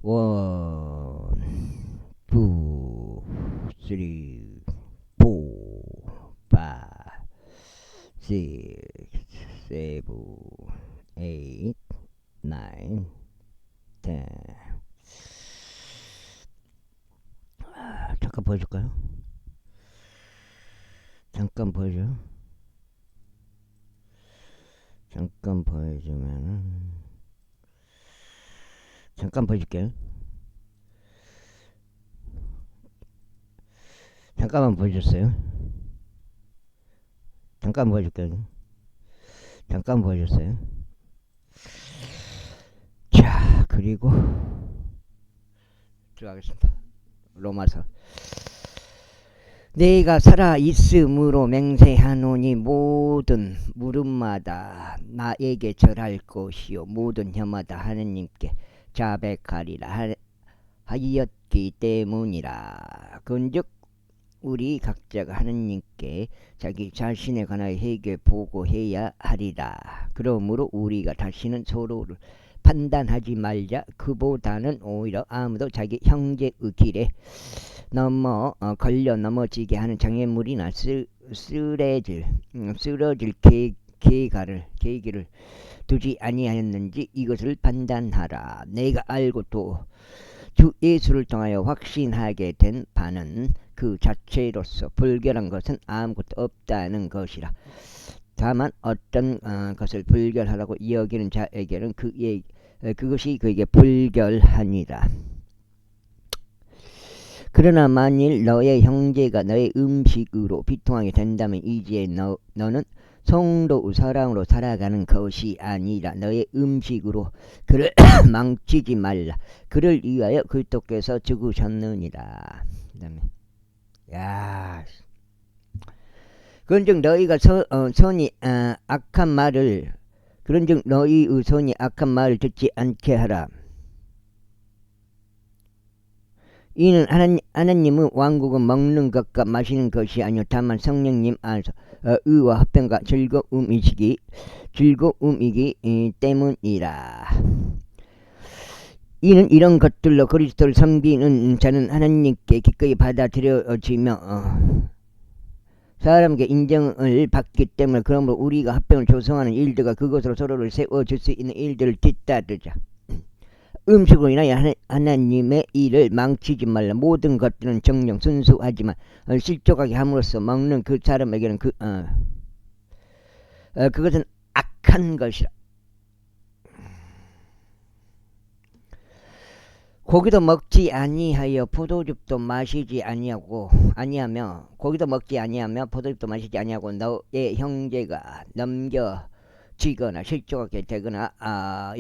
원, 투, 쓰리, 포, 파, 식스, 세븐, 에잇, 나인, 텐. 잠깐 보여줄까요? 잠깐 보여줘요. 잠깐 보여주면은 잠깐 보여줄게요. 잠깐만 보여줬어요. 잠깐 보여줄게요. 잠깐 보여줬어요. 자, 그리고 들어가겠습니다. 로마서. 내가 살아 있음으로 맹세하노니 모든 무릎마다 나에게 절할 것이요 모든 혀마다 하느님께 자백하리라 하였기 때문이라. 그런즉 우리 각자가 하느님께 자기 자신에 관하여 회개 보고해야 하리라. 그러므로 우리가 다시는 서로를 판단하지 말자. 그보다는 오히려 아무도 자기 형제의 길에 걸려 넘어지게 하는 장애물이나 쓰러질 계기를 두지 아니하였는지 이것을 판단하라. 내가 알고 또 주 예수를 통하여 확신하게 된 바는 그 자체로서 불결한 것은 아무것도 없다는 것이라. 다만 어떤 것을 불결하라고 여기는 자에게는 그것이 그에게 불결하니라. 그러나 만일 너의 형제가 너의 음식으로 비통하게 된다면 이제 너는 성도의 사랑으로 살아가는 것이 아니라 너의 음식으로 그를 망치지 말라. 그를 위하여 그리스도께서 죽으셨느니라. 그다음에 그런즉 너희가 선이 악한 말을 그런즉 너희의 손이 악한 말을 듣지 않게 하라. 이는 하나님의 왕국은 먹는 것과 마시는 것이 아니요 다만 성령님 안에서 의와 화평과 즐거움이기 때문이라. 이는 이런 것들로 그리스도를 섬기는 자는 하나님께 기꺼이 받아들여지며 사람에게 인정을 받기 때문에. 그러므로 우리가 화평을 조성하는 일들과 그것으로 서로를 세워줄 수 있는 일들을 뒤따르자. 음식으로 인하여 하나님의 일을 망치지 말라. 모든 것들은 정령 순수하지만 실족하게 함으로써 먹는 그 사람에게는 그것은 악한 것이라. 고기도 먹지 아니하여 포도즙도 마시지 아니하며 고기도 먹지 아니하며 포도즙도 마시지 아니하고 너의 형제가 넘겨지거나 실족하게 되거나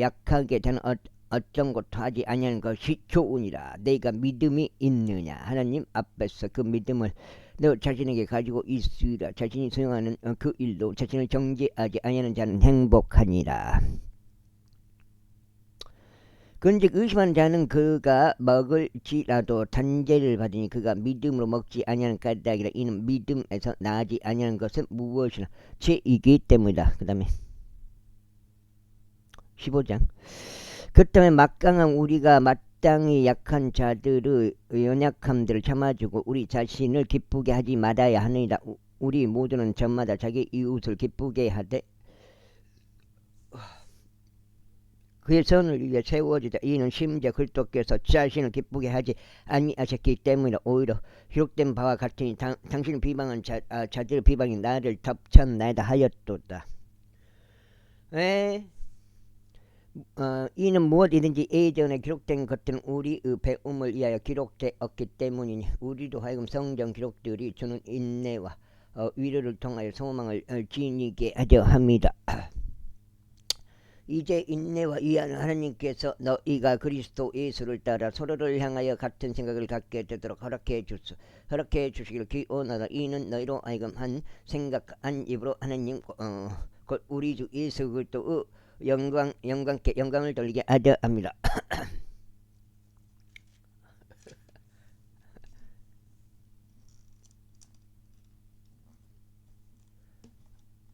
약하게 되는 어떤 것도 하지 아니하는 것이 좋으니라. 내가 믿음이 있느냐? 하나님 앞에서 그 믿음을 너 자신에게 가지고 있으라. 자신이 수행하는 그 일로 자신을 정죄하지 아니하는 자는 행복하니라. 그런즉 의심하는 자는 그가 먹을지라도 단죄를 받으니 그가 믿음으로 먹지 아니하는 까닭이라. 이는 믿음에서 나지 아니하는 것은 무엇이나 죄이기 때문이다. 그 다음에 15장. 그렇다면 막강한 우리가 마땅히 약한 자들의 연약함들을 참아주고 우리 자신을 기쁘게 하지 말아야 하느니라. 우리 모두는 저마다 자기 이웃을 기쁘게 하되 그의 선을 위해 세워지자. 이는 심지어 그리스도께서 자신을 기쁘게 하지 아니하셨기 때문이라. 오히려 기록된 바와 같으니 당신을 비방한 자들의 비방이 나를 덮쳤나이다 하였도다. 이는 무엇이든지 예전에 기록된 것들은 우리의 배움을 위하여 기록되었기 때문이니 우리도 하여금 성경 기록들이 주는 인내와 위로를 통하여 소망을 지니게 하려 합니다. 이제 인내와 위하는 하나님께서 너희가 그리스도 예수를 따라 서로를 향하여 같은 생각을 갖게 되도록 허락해 주시기를 기원하다. 이는 너희로 하여금 한 생각 한 입으로 하나님 곧 우리 주 예수 그리스도의 영광을 돌리게 하려 합니다.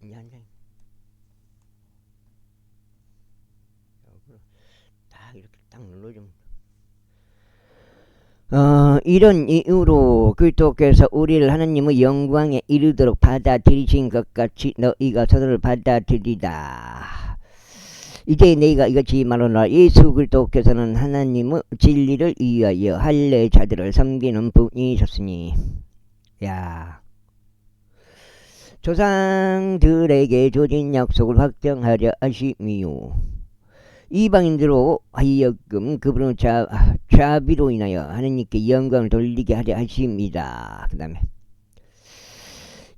이 한 장 다 이렇게 딱 눌러주면 이런 이유로 그리스도께서 우리를 하나님의 영광에 이르도록 받아들이신 것 같이 너희가 서로를 받아들이다. 이제 내가 이같이 말하노라. 예수 그리스도께서는 하나님의 진리를 위하여 할례자들을 섬기는 분이셨으니. 야, 조상들에게 주신 약속을 확정하려 하심이요, 이방인들로 하여금 그분의 자비로 인하여 하나님께 영광을 돌리게 하려 하십니다. 그 다음에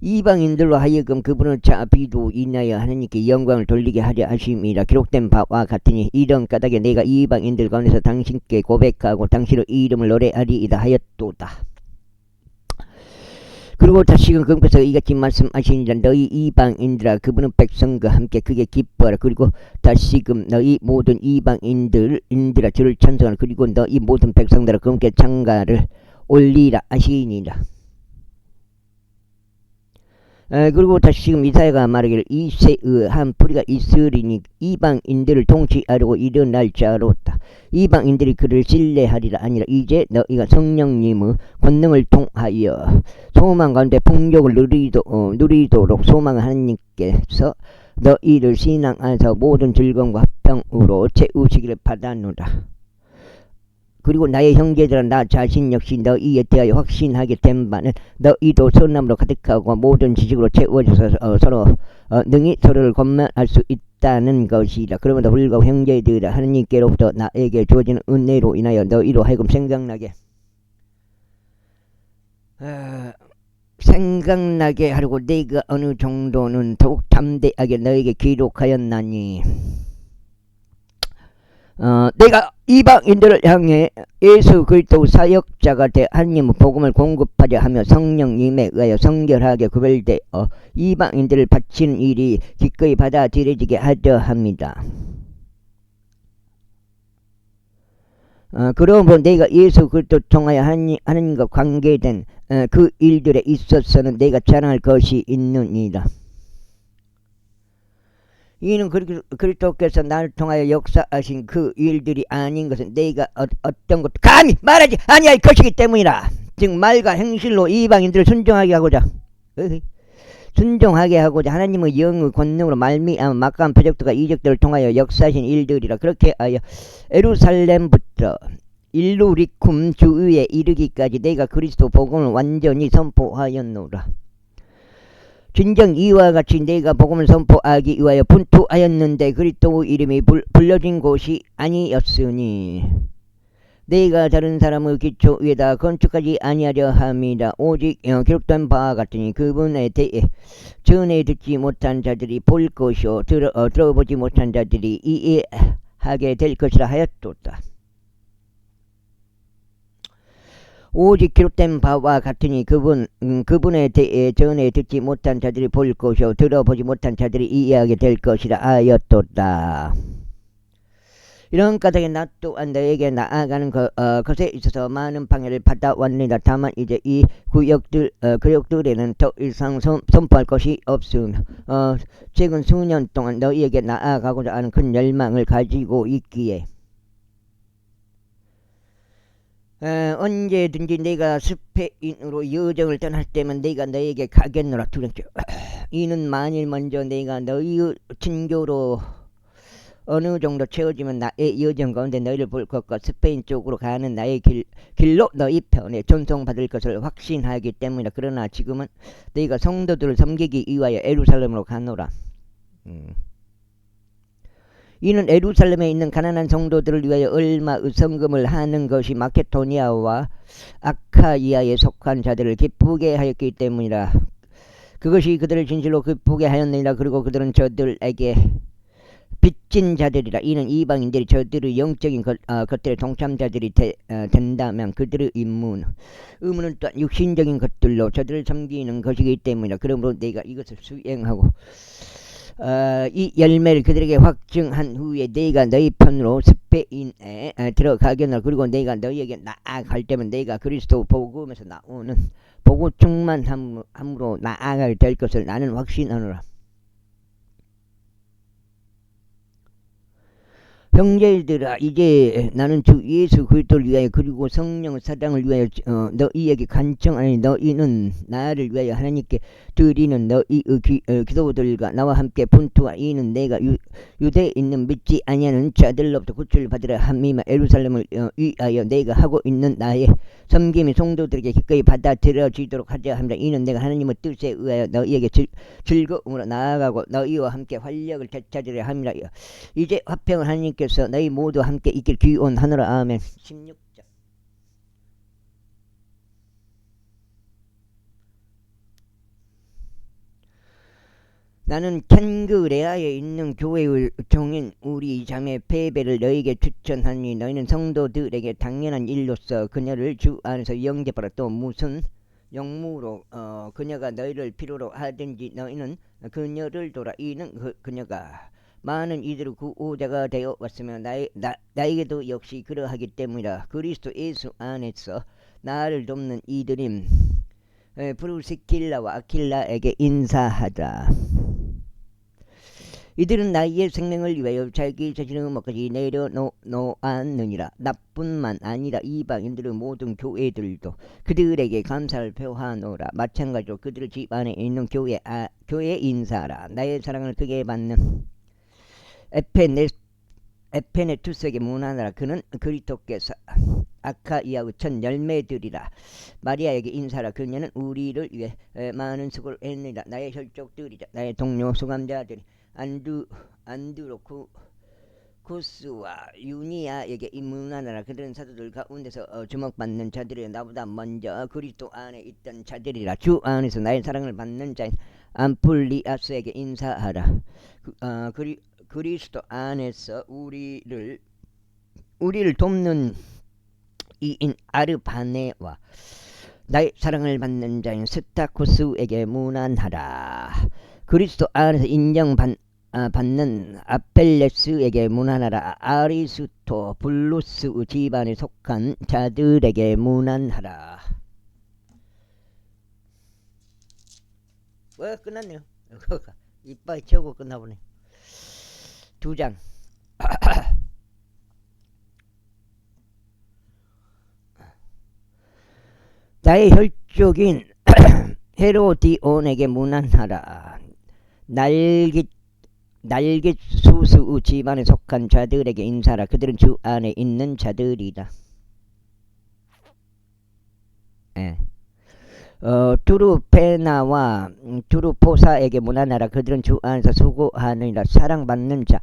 이방인들로 하여금 그분의 자비로 인하여 하나님께 영광을 돌리게 하려 하심이라. 기록된 바와 같으니 이런 까닭에 내가 이방인들 가운데서 당신께 고백하고 당신의 이름을 노래하리이다 하였도다. 그리고 다시금 그분께서 이같이 말씀하시니라. 너희 이방인들아 그분은 백성과 함께 크게 기뻐하라. 그리고 다시금 너희 모든 이방인들아 주를 찬송하라. 그리고 너희 모든 백성들아 그분께 찬가를 올리라 하시니라. 그리고 다시금 이사야가 말하기를 이새의 한 뿌리가 있으리니 이방인들을 통치하려고 일어날 자로다. 이방인들이 그를 신뢰하리라 아니라. 이제 너희가 성령님의 권능을 통하여 소망 가운데 풍족을 누리도록 소망 하나님께서 너희를 신앙 안에서 모든 즐거움과 화평으로 채우시기를 바라노라. 그리고 나의 형제들아 나 자신 역시 너희에 대하여 확신하게 된 바는 너희도 선함으로 가득하고 모든 지식으로 채워져서 서로 능히 서로를 권면할 수 있다는 것이라. 그러므로 불구하고 형제들아 하나님께로부터 나에게 주어진 은혜로 인하여 너희로 하여금 생각나게 하려고 내가 어느 정도는 더욱 담대하게 너에게 기록하였나니, 내가 이방인들을 향해 예수 그리스도 사역자가 되 하나님의 복음을 공급하려 하며 성령님에 의하여 성결하게 구별되어 이방인들을 바치는 일이 기꺼이 받아들여지게 하려 합니다. 그러므로 내가 예수 그리스도 통하여 하나님과 관계된 그 일들에 있어서는 내가 자랑할 것이 있느니라. 이는 그리스도께서 나를 통하여 역사하신 그 일들이 아닌 것은 내가 어떤 것도 감히 말하지 아니할 것이기 때문이라. 즉 말과 행실로 이방인들을 순종하게 하고자 하나님의 영의 권능으로 말미암아 막강한 표적들과 이적들을 통하여 역사하신 일들이라. 그렇게 하여 예루살렘부터 일루리쿰 주위에 이르기까지 내가 그리스도 복음을 완전히 선포하였노라. 진정 이와 같이 내가 복음을 선포하기 위하여 분투하였는데 그리스도의 이름이 불려진 곳이 아니었으니 내가 다른 사람의 기초 위에다 건축하지 아니하려 함이라. 오직 기록된 바와 같으니 그분에 대해 전에 듣지 못한 자들이 볼 것이요 들어보지 못한 자들이 이해하게 될 것이라 하였도다. 오직 기록된 바와 같으니 그분에 대해 전에 듣지 못한 자들이 볼 것이요 들어보지 못한 자들이 이해하게 될 것이라 하였도다. 이런 까닭에 나 또한 너에게 나아가는 것에 있어서 많은 방해를 받아왔느니라. 다만 이제 이 구역들에는 더 이상 선포할 것이 없으며 최근 수년 동안 너희에게 나아가고자 하는 큰 열망을 가지고 있기에 언제든지 내가 스페인으로 여정을 떠날 때면 내가 너에게 가겠노라. 두렵죠. 이는 만일 먼저 내가 너희의 친교로 어느 정도 채워지면 나의 여정 가운데 너희를 볼 것과 스페인 쪽으로 가는 나의 길로 너희 편에 존송받을 것을 확신하기 때문이다. 그러나 지금은 너희가 성도들을 섬기기 위하여 예루살렘으로 가노라. 이는 예루살렘에 있는 가난한 성도들을 위하여 얼마의 성금을 하는 것이 마케도니아와 아카이아에 속한 자들을 기쁘게 하였기 때문이라. 그것이 그들을 진실로 기쁘게 하였느니라. 그리고 그들은 저들에게 빚진 자들이라. 이는 이방인들이 저들의 영적인 것들의 동참자들이 된다면 그들의 의무는 또한 육신적인 것들로 저들을 섬기는 것이기 때문이라. 그러므로 내가 이것을 수행하고 이 열매를 그들에게 확증한 후에 내가 너희 편으로 스페인에 들어가겠노라. 그리고 내가 너희에게 나아갈 때면 내가 그리스도 복음에서 나오는 복음 충만함으로 나아가게 될 것을 나는 확신하노라. 형제들아 이제 나는 주 예수 그리스도를 위하여 그리고 성령 사랑을 위하여 너희에게 간청하니 너희는 나를 위하여 하나님께 드리는 너희의 기도들과 나와 함께 분투하 이는 내가 유대에 있는 믿지 아니하는 자들로부터 구출을 받으라 함이며 예루살렘을 위하여 내가 하고 있는 나의 섬김이 성도들에게 기꺼이 받아들여지도록 하자 합니다. 이는 내가 하나님의 뜻에 의하여 너희에게 즐거움으로 나아가고 너희와 함께 활력을 되찾으려 함이라. 이제 화평을 하나님께서 너희 모두 함께 있길 기원하노라. 아멘. 16절. 나는 켄그레아에 있는 교회의 종인 우리 자매 페베를 너희에게 추천하니 너희는 성도들에게 당연한 일로서 그녀를 주 안에서 영접하라. 또 무슨 영무로 그녀가 너희를 필요로 하든지 너희는 그녀를 돌아. 이는 그녀가 많은 이들의 구호자가 되어 왔으며 나에게도 역시 그러하기 때문이라. 그리스도 예수 안에서 나를 돕는 이들임 프루시킬라와 아킬라에게 인사하라. 이들은 나의 생명을 위하여 자기 자신의 목까지 내려놓았느니라. 나뿐만 아니라 이방인들의 모든 교회들도 그들에게 감사를 표하노라. 마찬가지로 그들 집 안에 있는 교회 인사하라. 나의 사랑을 크게 받는 에페네투스에게 문안하라. 그는 그리스도께서 아카이아의 첫 열매들이라. 마리아에게 인사하라. 그녀는 우리를 위해 많은 수고를 했느니라. 나의 혈족들이자 나의 동료 수감자들이 안드로쿠스와 유니아에게 문안하라. 그들은 사도들 가운데서 주목받는 자들이 나보다 먼저 그리스도 안에 있던 자들이라. 주 안에서 나의 사랑을 받는 자인 암플리아스에게 인사하라. 그리스도 안에서 우리를 돕는 이인 아르바네와 나의 사랑을 받는 자인 스타코스에게 문안하라. 그리스도 안에서 인정받는 아펠레스에게 문안하라. 아리스토 블루스 집안에 속한 자들에게 문안하라. 끝났네요. 이빨 채우고 끝나보네. 2장. 나의 혈족인 헤로디온에게 문안하라. 날깃수수 집안에 속한 자들에게 인사하라. 그들은 주 안에 있는 자들이다. 투르페나와 투르포사에게 문안하라. 그들은 주 안에서 수고하느니라. 사랑받는 자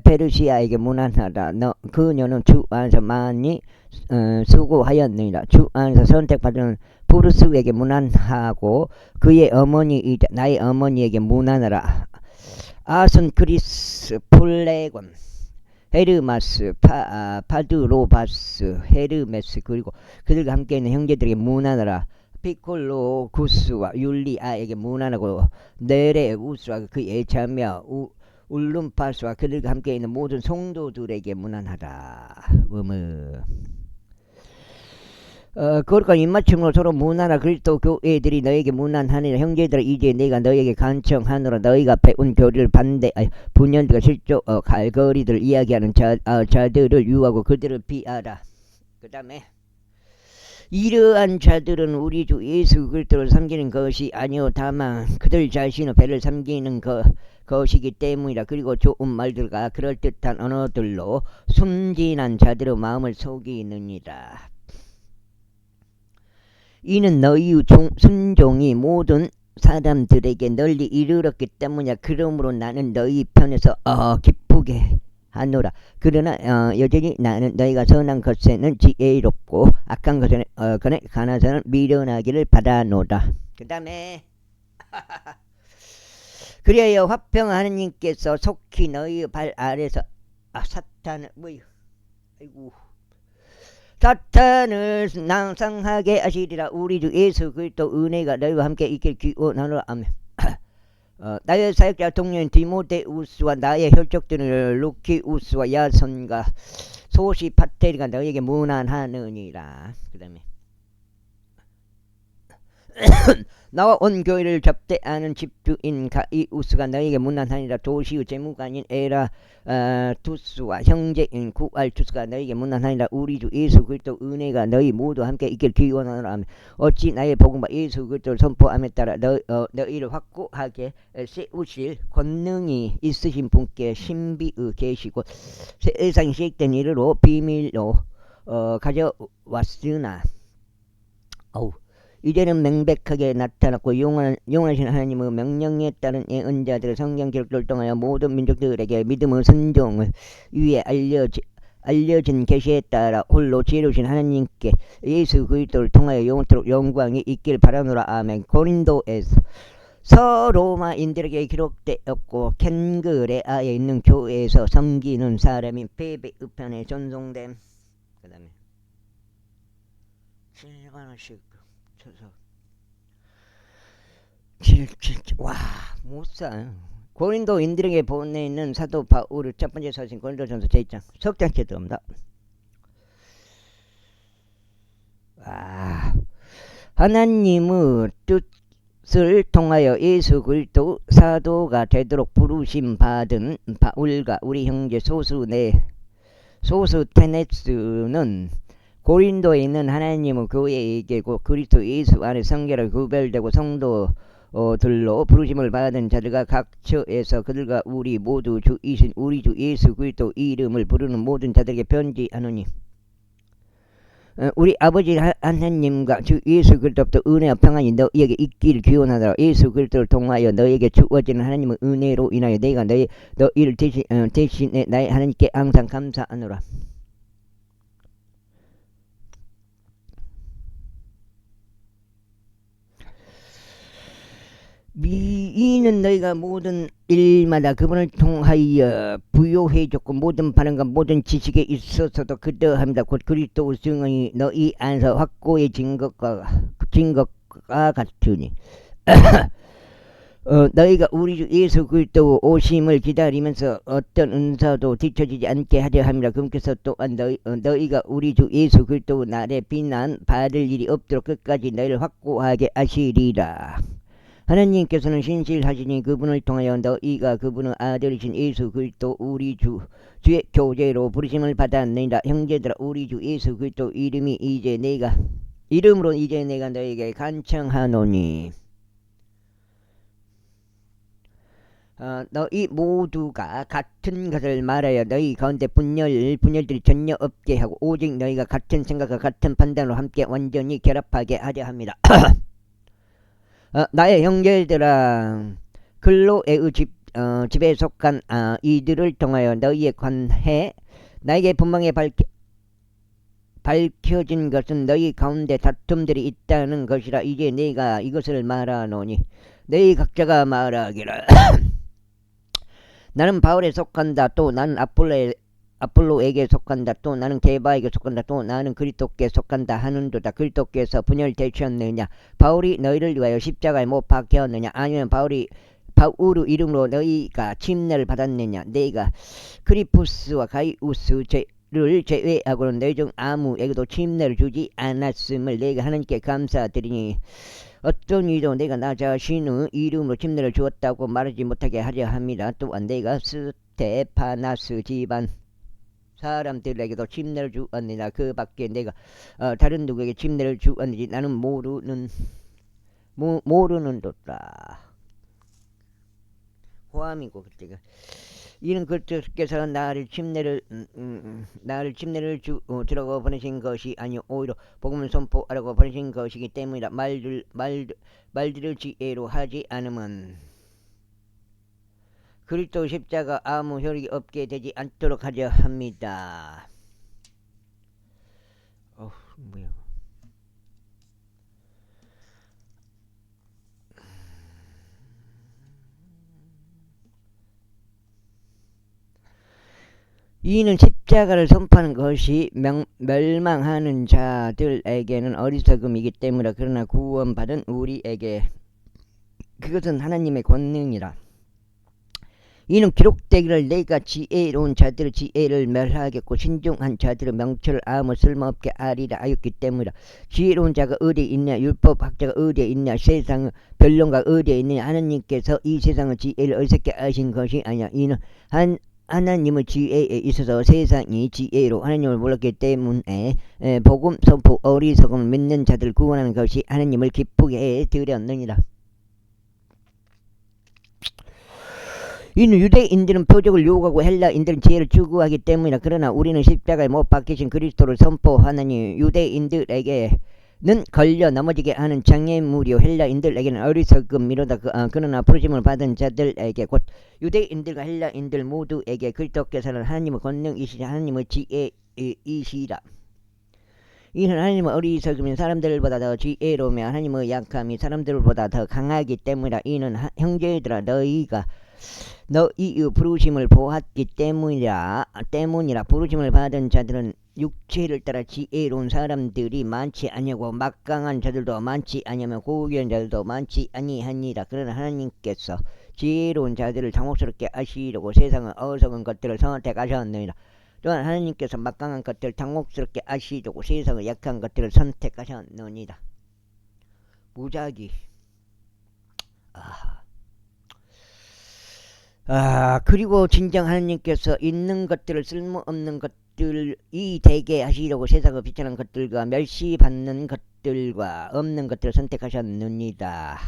페르시아에게 문안하라. 그녀는 주 안에서 많이 수고하였느니라. 주 안에서 선택받은 부르스에게 문안하고 그의 어머니이자 나의 어머니에게 문안하라. 아순크리스 플레곤 헤르마스 파드로바스 헤르메스 그리고 그들과 함께 있는 형제들에게 문안하라. 피콜로 구스와 율리아에게 문안하고 네레우스와 그의 자매 울룸파스와 그들과 함께 있는 모든 성도들에게 문안하라. 그러니까 입맞춤으로 서로 문안하라. 그리스도 교회들이 너에게 문안하니라. 형제들아 이제 내가 너에게 간청하노라. 너희가 배운 교리를 분열들과 실조 갈거리들 이야기하는 자들을 유하고 그들을 비하라. 그 다음에 이러한 자들은 우리 주 예수 그리스도를 섬기는 것이 아니요 다만 그들 자신의 배를 섬기는 것이기 때문이라. 그리고 좋은 말들과 그럴듯한 언어들로 순진한 자들의 마음을 속이느니라. 이는 너희의 순종이 모든 사람들에게 널리 이르렀기 때문이야. 그러므로 나는 너희 편에서 기쁘게 하노라. 그러나 여전히 나는 너희가 선한 것에는 지혜롭고 악한 것에는 가난해서는 미련하기를 바라노라. 그 다음에 그리하여 화평 하느님께서 속히 너희 발 아래서 사탄을 사탄을 낭상하게 하시리라. 우리 주 예수 그리스도 은혜가 너희와 함께 있길 기원하노라. 아멘. 나의 사역자 동료인 디모데우스와 나의 혈족들은 루키우스와 야손과 소시파테리가 너희에게 문안하느니라. 그 다음에 나와 온 교회를 접대하는 집주인 가이우스가 너에게 문안하니라. 도시의 재무관인 에라투스와 형제인 구알투스가 너에게 문안하니라. 우리 주 예수 그리스도 은혜가 너희 모두 함께 있길 기원하노라 하며 어찌 나의 복음과 예수 그리스도를 선포함에 따라 너희를 확고하게 세우실 권능이 있으신 분께 신비의 계시고 세상이 시작된 이르로 비밀로 가져왔으나 이제는 명백하게 나타났고 용하신 하나님의 명령에 따른 예언자들의 성경 기록들을 통하여 모든 민족들에게 믿음의 선종을 위해 알려진 계시에 따라 홀로 지혜로우신 하나님께 예수 그리스도를 통하여 영원토록 영광이 있길 바라노라. 아멘. 고린도에서 로마인들에게 기록되었고 켄그레아에 있는 교회에서 섬기는 사람인 베베 우편에 전송됨. 그 다음에 7만원씩 쳐서 와 못사. 고린도인들에게 보내는 사도 바울의 첫 번째 서신 고린도전서 제1장 석장째 들어옵니다. 하나님의 뜻을 통하여 예수 그리스도 사도가 되도록 부르심 받은 바울과 우리 형제 소스테네스는 고린도에 있는 하나님의 교회에게 그리스도 예수 안에 성결하게 구별되고 성도들로 부르심을 받은 자들과 각처에서 그들과 우리 모두 주이신 우리 주 예수 그리스도 이름을 부르는 모든 자들에게 편지하노니 우리 아버지 하나님과 주 예수 그리스도부터 은혜와 평안이 너희에게 있기를 기원하노라. 예수 그리스도를 통하여 너희에게 주어지는 하나님의 은혜로 인하여 내가 너희를 대신해 나의 하나님께 항상 감사하노라. 이는 너희가 모든 일마다 그분을 통하여 부요해졌고 모든 반응과 모든 지식에 있어서도 그러합니다. 곧 그리스도 증언이 너희 안에서 확고해진 것과 같으니 너희가 우리 주 예수 그리스도 오심을 기다리면서 어떤 은사도 뒤처지지 않게 하려 함이라. 그분께서 또한 너희가 우리 주 예수 그리스도 날에 비난 받을 일이 없도록 끝까지 너희를 확고하게 하시리라. 하나님께서는 신실하시니 그분을 통하여 너희가 그분의 아들이신 예수 그리스도 우리 주의 교제로 부르심을 받았느니라. 형제들아 우리 주 예수 그리스도 이름으로 이제 내가 너희에게 간청하노니 너희 모두가 같은 것을 말하여 너희 가운데 분열들이 전혀 없게 하고 오직 너희가 같은 생각과 같은 판단으로 함께 완전히 결합하게 하려 합니다. 나의 형제들아 글로에의 집에 속한 이들을 통하여 너희의 관해 나에게 분명히 밝혀진 것은 너희 가운데 다툼들이 있다는 것이라. 이제 내가 이것을 말하노니 너희 각자가 말하기를 나는 바울에 속한다, 또 나는 아폴로에게 속한다, 또 나는 게바에게 속한다, 또 나는 그리스도께 속한다 하는도다. 그리스도께서 분열되셨느냐? 바울이 너희를 위하여 십자가에 못 박혔느냐? 아니면 바울의 이름으로 너희가 침례를 받았느냐? 내가 크리푸스와 가이우스를 제외하고는 너희 중 아무에게도 침례를 주지 않았음을 내가 하나님께 감사드리니 어떤 이도 내가 나 자신의 이름으로 침례를 주었다고 말하지 못하게 하려 합니다. 또한 내가 스테파나스 집안 사람들에게도 침례를 주었느냐? 그 밖에 내가 다른 누구에게 침례를 주었는지 나는 모르는도다. 호함이고 그때가 이는 그리스도께서 나를 침례를 주라고 보내신 것이 아니요 오히려 복음을 선포하라고 보내신 것이기 때문이라. 말들을 지혜로 하지 않으면 그리스도 십자가 아무 효력이 없게 되지 않도록 하려 합니다. 뭐야? 이는 십자가를 선포하는 것이 멸망하는 자들에게는 어리석음이기 때문이라. 그러나 구원받은 우리에게 그것은 하나님의 권능이라. 이는 기록되기를 내가 지혜로운 자들의 지혜를 멸하겠고 신중한 자들의 명철을 아무 쓸모없게 하리라 하였기 때문이라. 지혜로운 자가 어디에 있냐, 율법학자가 어디에 있냐, 세상 변론가가 어디에 있느냐. 하나님께서 이 세상의 지혜를 어리석게 하신 것이 아니야. 이는 하나님의 지혜에 있어서 세상이 지혜로 하나님을 몰랐기 때문에 복음 선포 어리석음을 믿는 자들을 구원하는 것이 하나님을 기쁘게 해 드렸느니라. 이는 유대인들은 표적을 요구하고 헬라인들은 지혜를 추구하기 때문이라. 그러나 우리는 십자가에 못 박히신 그리스도를 선포하나니 유대인들에게는 걸려 넘어지게 하는 장애물이요 헬라인들에게는 어리석음이로다. 그러나 부르심을 받은 자들에게 곧 유대인들과 헬라인들 모두에게 그리스도께서는 하나님의 권능이시라 하나님의 지혜이시라. 이는 하나님의 어리석음이 사람들보다 더 지혜로우며 하나님의 약함이 사람들보다 더 강하기 때문이라. 이는 형제들아 너희가 너희의 부르심을 보았기 때문이라. 부르심을 받은 자들은 육체를 따라 지혜로운 사람들이 많지 아니하고 막강한 자들도 많지 아니하며 고귀한 자들도 많지 아니하니라. 그러나 하나님께서 지혜로운 자들을 당혹스럽게 하시려고 세상의 어리석은 것들을 선택하셨느니라. 또한 하나님께서 막강한 것들을 당혹스럽게 하시려고 세상의 약한 것들을 선택하셨느니라. 무작위. 그리고 진정 하나님께서 있는 것들을 쓸모없는 것들이 되게 하시려고 세상의 비천한 것들과 멸시받는 것들과 없는 것들을 선택하셨느니라.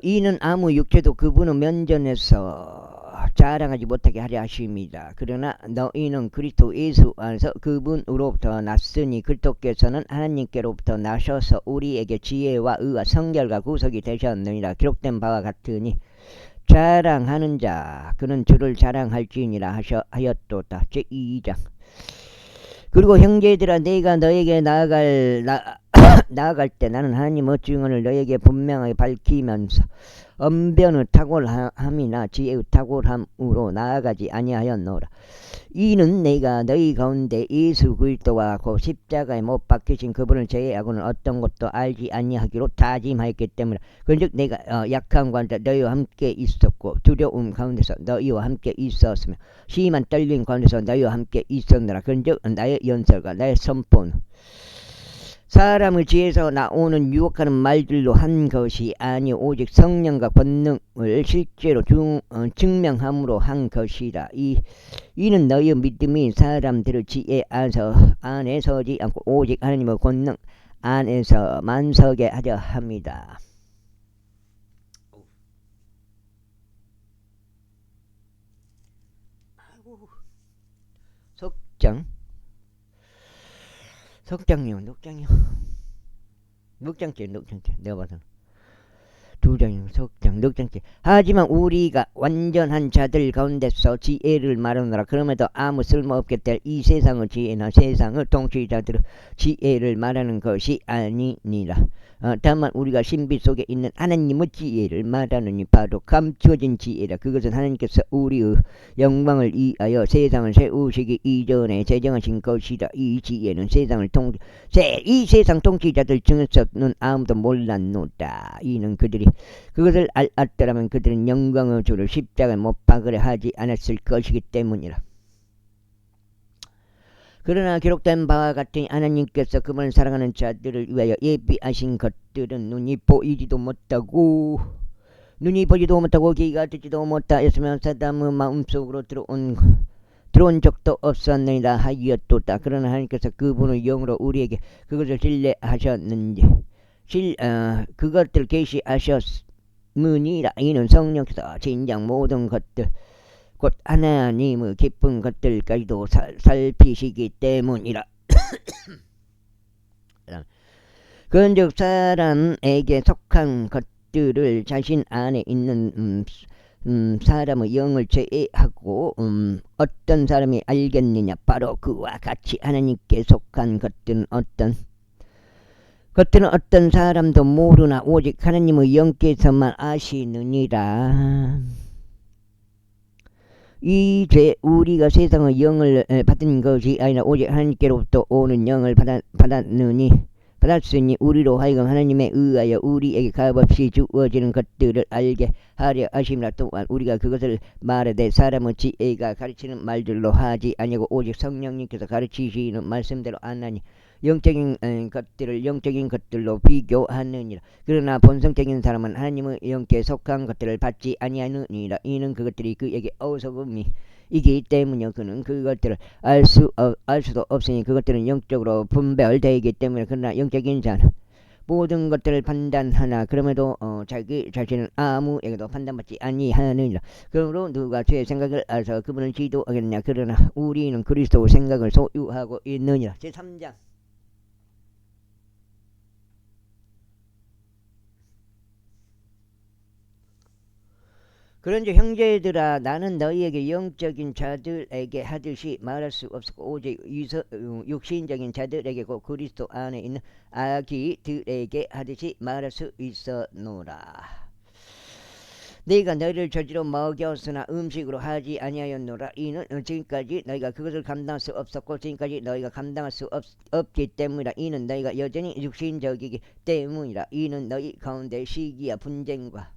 이는 아무 육체도 그분의 면전에서 자랑하지 못하게 하려 하십니다. 그러나 너희는 그리스도 예수 안에서 그분으로부터 났으니 그리스도께서는 하나님께로부터 나셔서 우리에게 지혜와 의와 성결과 구속이 되셨느니라. 기록된 바와 같으니 자랑하는 자 그는 주를 자랑할지니라 하였도다. 제2장. 그리고 형제들아 내가 너에게 나아갈 때 나는 하나님의 증언을 너에게 분명하게 밝히면서 언변의 탁월함이나 지혜의 탁월함으로 나아가지 아니하였노라. 이는 내가 너희 가운데 예수 그리스도와 그 십자가에 못 박히신 그분을 제외하고는 어떤 것도 알지 아니하기로 다짐하였기 때문에. 그런즉 내가 약한 가운데 너희와 함께 있었고 두려움 가운데서 너희와 함께 있었으며 심한 떨림 가운데서 너희와 함께 있었노라. 그런즉 나의 연설과 나의 선포는 사람의 지혜에서 나오는 유혹하는 말들로 한 것이 아니 오직 성령과 권능을 실제로 증명함으로 한 것이라. 이는 너희의 믿음이 사람들의 지혜 안에 서지 않고 오직 하나님의 권능 안에서만 서게 하려 합니다. 석장이요. 넉장째 내가 봐서 두 장이요. 석장 넉장째. 하지만 우리가 완전한 자들 가운데서 지혜를 말하노라. 그럼에도 아무 쓸모없게 될 이 세상의 지혜나 세상을 통치자들의 지혜를 말하는 것이 아니니라. 다만 우리가 신비 속에 있는 하나님의 지혜를 말하느니 바로 감추어진 지혜라. 그것은 하나님께서 우리의 영광을 위하여 세상을 세우시기 이전에 제정하신 것이라. 이 지혜는 이 세상 통치자들 중에서는 아무도 몰랐노다. 이는 그들이 그것을 알았더라면 그들은 영광의 주를 십자가에 못 박으려 하지 않았을 것이기 때문이라. 그러나 기록된 바와 같으니 하나님께서 그분을 사랑하는 자들을 위하여 예비하신 것들은 눈이 보지도 못하고 귀가 듣지도 못하였으며 사람의 마음속으로 들어온 적도 없었느니라 하였도다. 그러나 하나님께서 그분의 영으로 우리에게 그것을 신뢰하셨는지 그것들 계시하셨느니라. 이는 성령께서 진정 모든 것들 곧 하나님의 기쁜 것들까지도 살피시기 때문이라. 그런즉 사람에게 속한 것들을 자신 안에 있는 사람의 영을 제외하고 어떤 사람이 알겠느냐. 바로 그와 같이 하나님께 속한 것들은 어떤 사람도 모르나 오직 하나님의 영께서만 아시느니라. 이제 우리가 세상의 영을 받은 것이 아니라 오직 하나님께로부터 오는 영을 받았으니 우리로 하여금 하나님에 의하여 우리에게 값없이 주어지는 것들을 알게 하려 하심이라. 또한 우리가 그것을 말하되 사람의 지혜가 가르치는 말들로 하지 아니고 오직 성령님께서 가르치시는 말씀대로 안하니 영적인 것들을 영적인 것들로 비교하느니라. 그러나 본성적인 사람은 하나님의 영께 속한 것들을 받지 아니하느니라. 이는 그것들이 그에게 어리석음이 이기 때문이요. 그는 그것들을 알 수도 없으니 그것들은 영적으로 분별되기 때문에. 그러나 영적인 자는 모든 것들을 판단하나 그럼에도 자기 자신은 아무에게도 판단받지 아니하느니라. 그러므로 누가 죄의 생각을 알아서 그분을 지도하겠느냐. 그러나 우리는 그리스도 생각을 소유하고 있느니라. 제3장. 그런즉 형제들아 나는 너희에게 영적인 자들에게 하듯이 말할 수 없었고 오직 육신적인 자들에게 곧 그리스도 안에 있는 아기들에게 하듯이 말할 수 있었노라. 네가 너희를 저지로 먹였으나 음식으로 하지 아니하였노라. 이는 지금까지 너희가 그것을 감당할 수 없었고 지금까지 너희가 감당할 수 없기 때문이라. 이는 너희가 여전히 육신적이기 때문이라. 이는 너희 가운데 시기와 분쟁과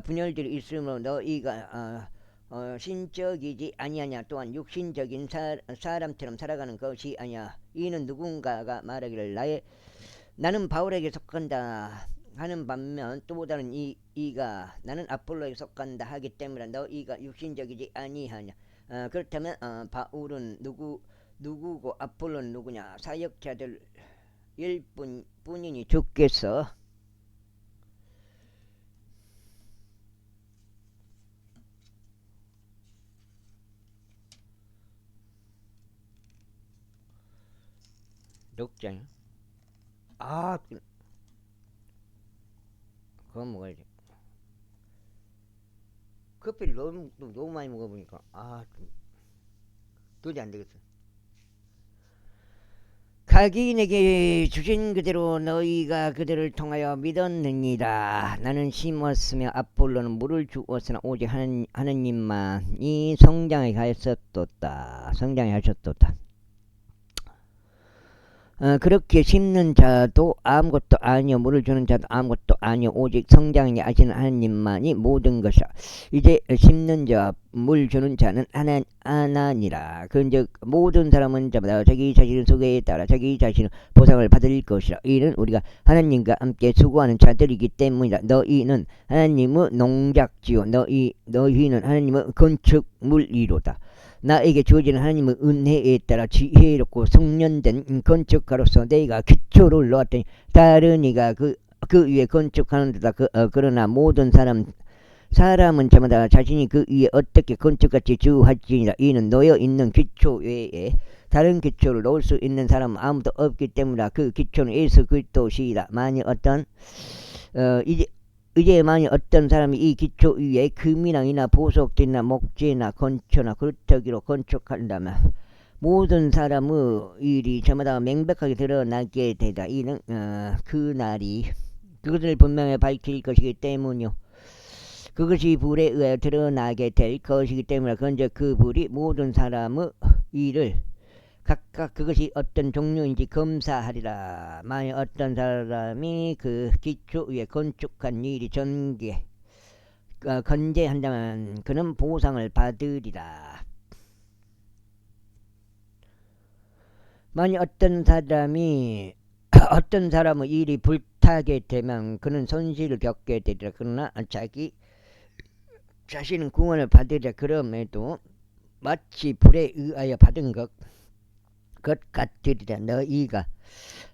분열들이 있으므로 너희가 신적이지 아니하냐. 또한 육신적인 사람처럼 살아가는 것이 아니야. 이는 누군가가 말하기를 나는 바울에게 속한다 하는 반면 또 다른 이가 나는 아폴로에게 속한다 하기 때문에 너희가 육신적이지 아니하냐. 그렇다면 바울은 누구고 아폴로는 누구냐. 사역자들 일뿐이니 주께서 독장. 그건 먹어야지. 커피를 너무 많이 먹어보니까 도저히 안 되겠어. 각인에게 주신 그대로 너희가 그들을 통하여 믿었느니라. 나는 심었으며 아폴로는 물을 주었으나 오직 하느님만이 성장하게 하셨도다. 그렇게 심는 자도 아무것도 아니요 물을 주는 자도 아무것도 아니요 오직 성장하게 하시는 하나님만이 모든 것이라. 이제 심는 자와 물 주는 자는 하나니라. 그런즉 모든 사람은 자마다 자기 자신의 소개에 따라 자기 자신의 보상을 받을 것이라. 이는 우리가 하나님과 함께 수고하는 자들이기 때문이라. 너희는 하나님의 농작지요 너희는 하나님의 건축물이로다. 나에게 주어지는 하나님의 은혜에 따라 지혜롭고 성련된 건축가로서 내가 기초를 놓았더니 다른 이가 그 위에 건축하는 데다. 그러나 모든 사람은 저마다 자신이 그 위에 어떻게 건축같이 주할지니라. 이는 놓여 있는 기초 외에 다른 기초를 놓을 수 있는 사람은 아무도 없기 때문이라. 그 기초는 예수 그리스도시이라. 만일 만일 어떤 사람이 이 기초 위에 금이나 보석들이나 목재나 건초나 그릇저기로 건축한다면 모든 사람의 일이 저마다 명백하게 드러나게 되다. 이는 그날이 그것을 분명히 밝힐 것이기 때문이요 그것이 불에 의하여 드러나게 될 것이기 때문이라. 그런데 그 불이 모든 사람의 일을 각각 그것이 어떤 종류인지 검사하리라. 만약 어떤 사람이 그 기초 위에 건축한 일이 건재한다면 그는 보상을 받으리라. 만약 어떤 사람의 일이 불타게 되면 그는 손실을 겪게 되리라. 그러나 자기 자신은 구원을 받으리라. 그럼에도 마치 불에 의하여 받은 것 같으리라. 너희가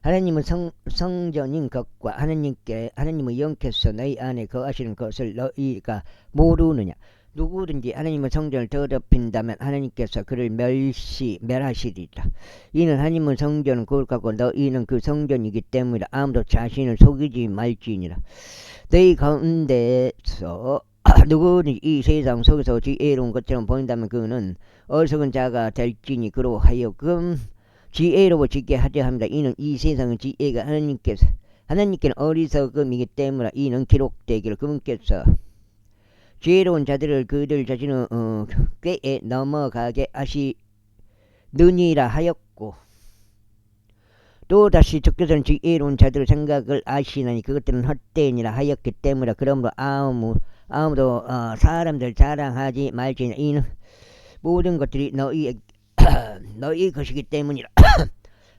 하나님의 성전인 것과 하나님의 영께서 너희 안에 거하시는 것을 너희가 모르느냐. 누구든지 하나님의 성전을 더럽힌다면 하나님께서 그를 멸하시리라. 이는 하나님의 성전은 거룩하고 너희는 그 성전이기 때문이라. 아무도 자신을 속이지 말지니라. 너희 가운데서 누구든지 이 세상 속에서 지혜로운 것처럼 보인다면 그는 어리석은 자가 될지니 그로 하여금 지혜로워지게 하려 합니다. 이는 이 세상의 지혜가 하나님께는 어리석음이기 때문에 이는 기록되기를 그분께서 지혜로운 자들을 그들 자신의 꾀에 넘어가게 하시느니라 하였고 또다시 주께서는 지혜로운 자들의 생각을 아시나니 그것들은 헛되니라 하였기 때문에 그러므로 아무도 사람들 자랑하지 말지니 이는 모든 것들이 너희 것이기 때문이라.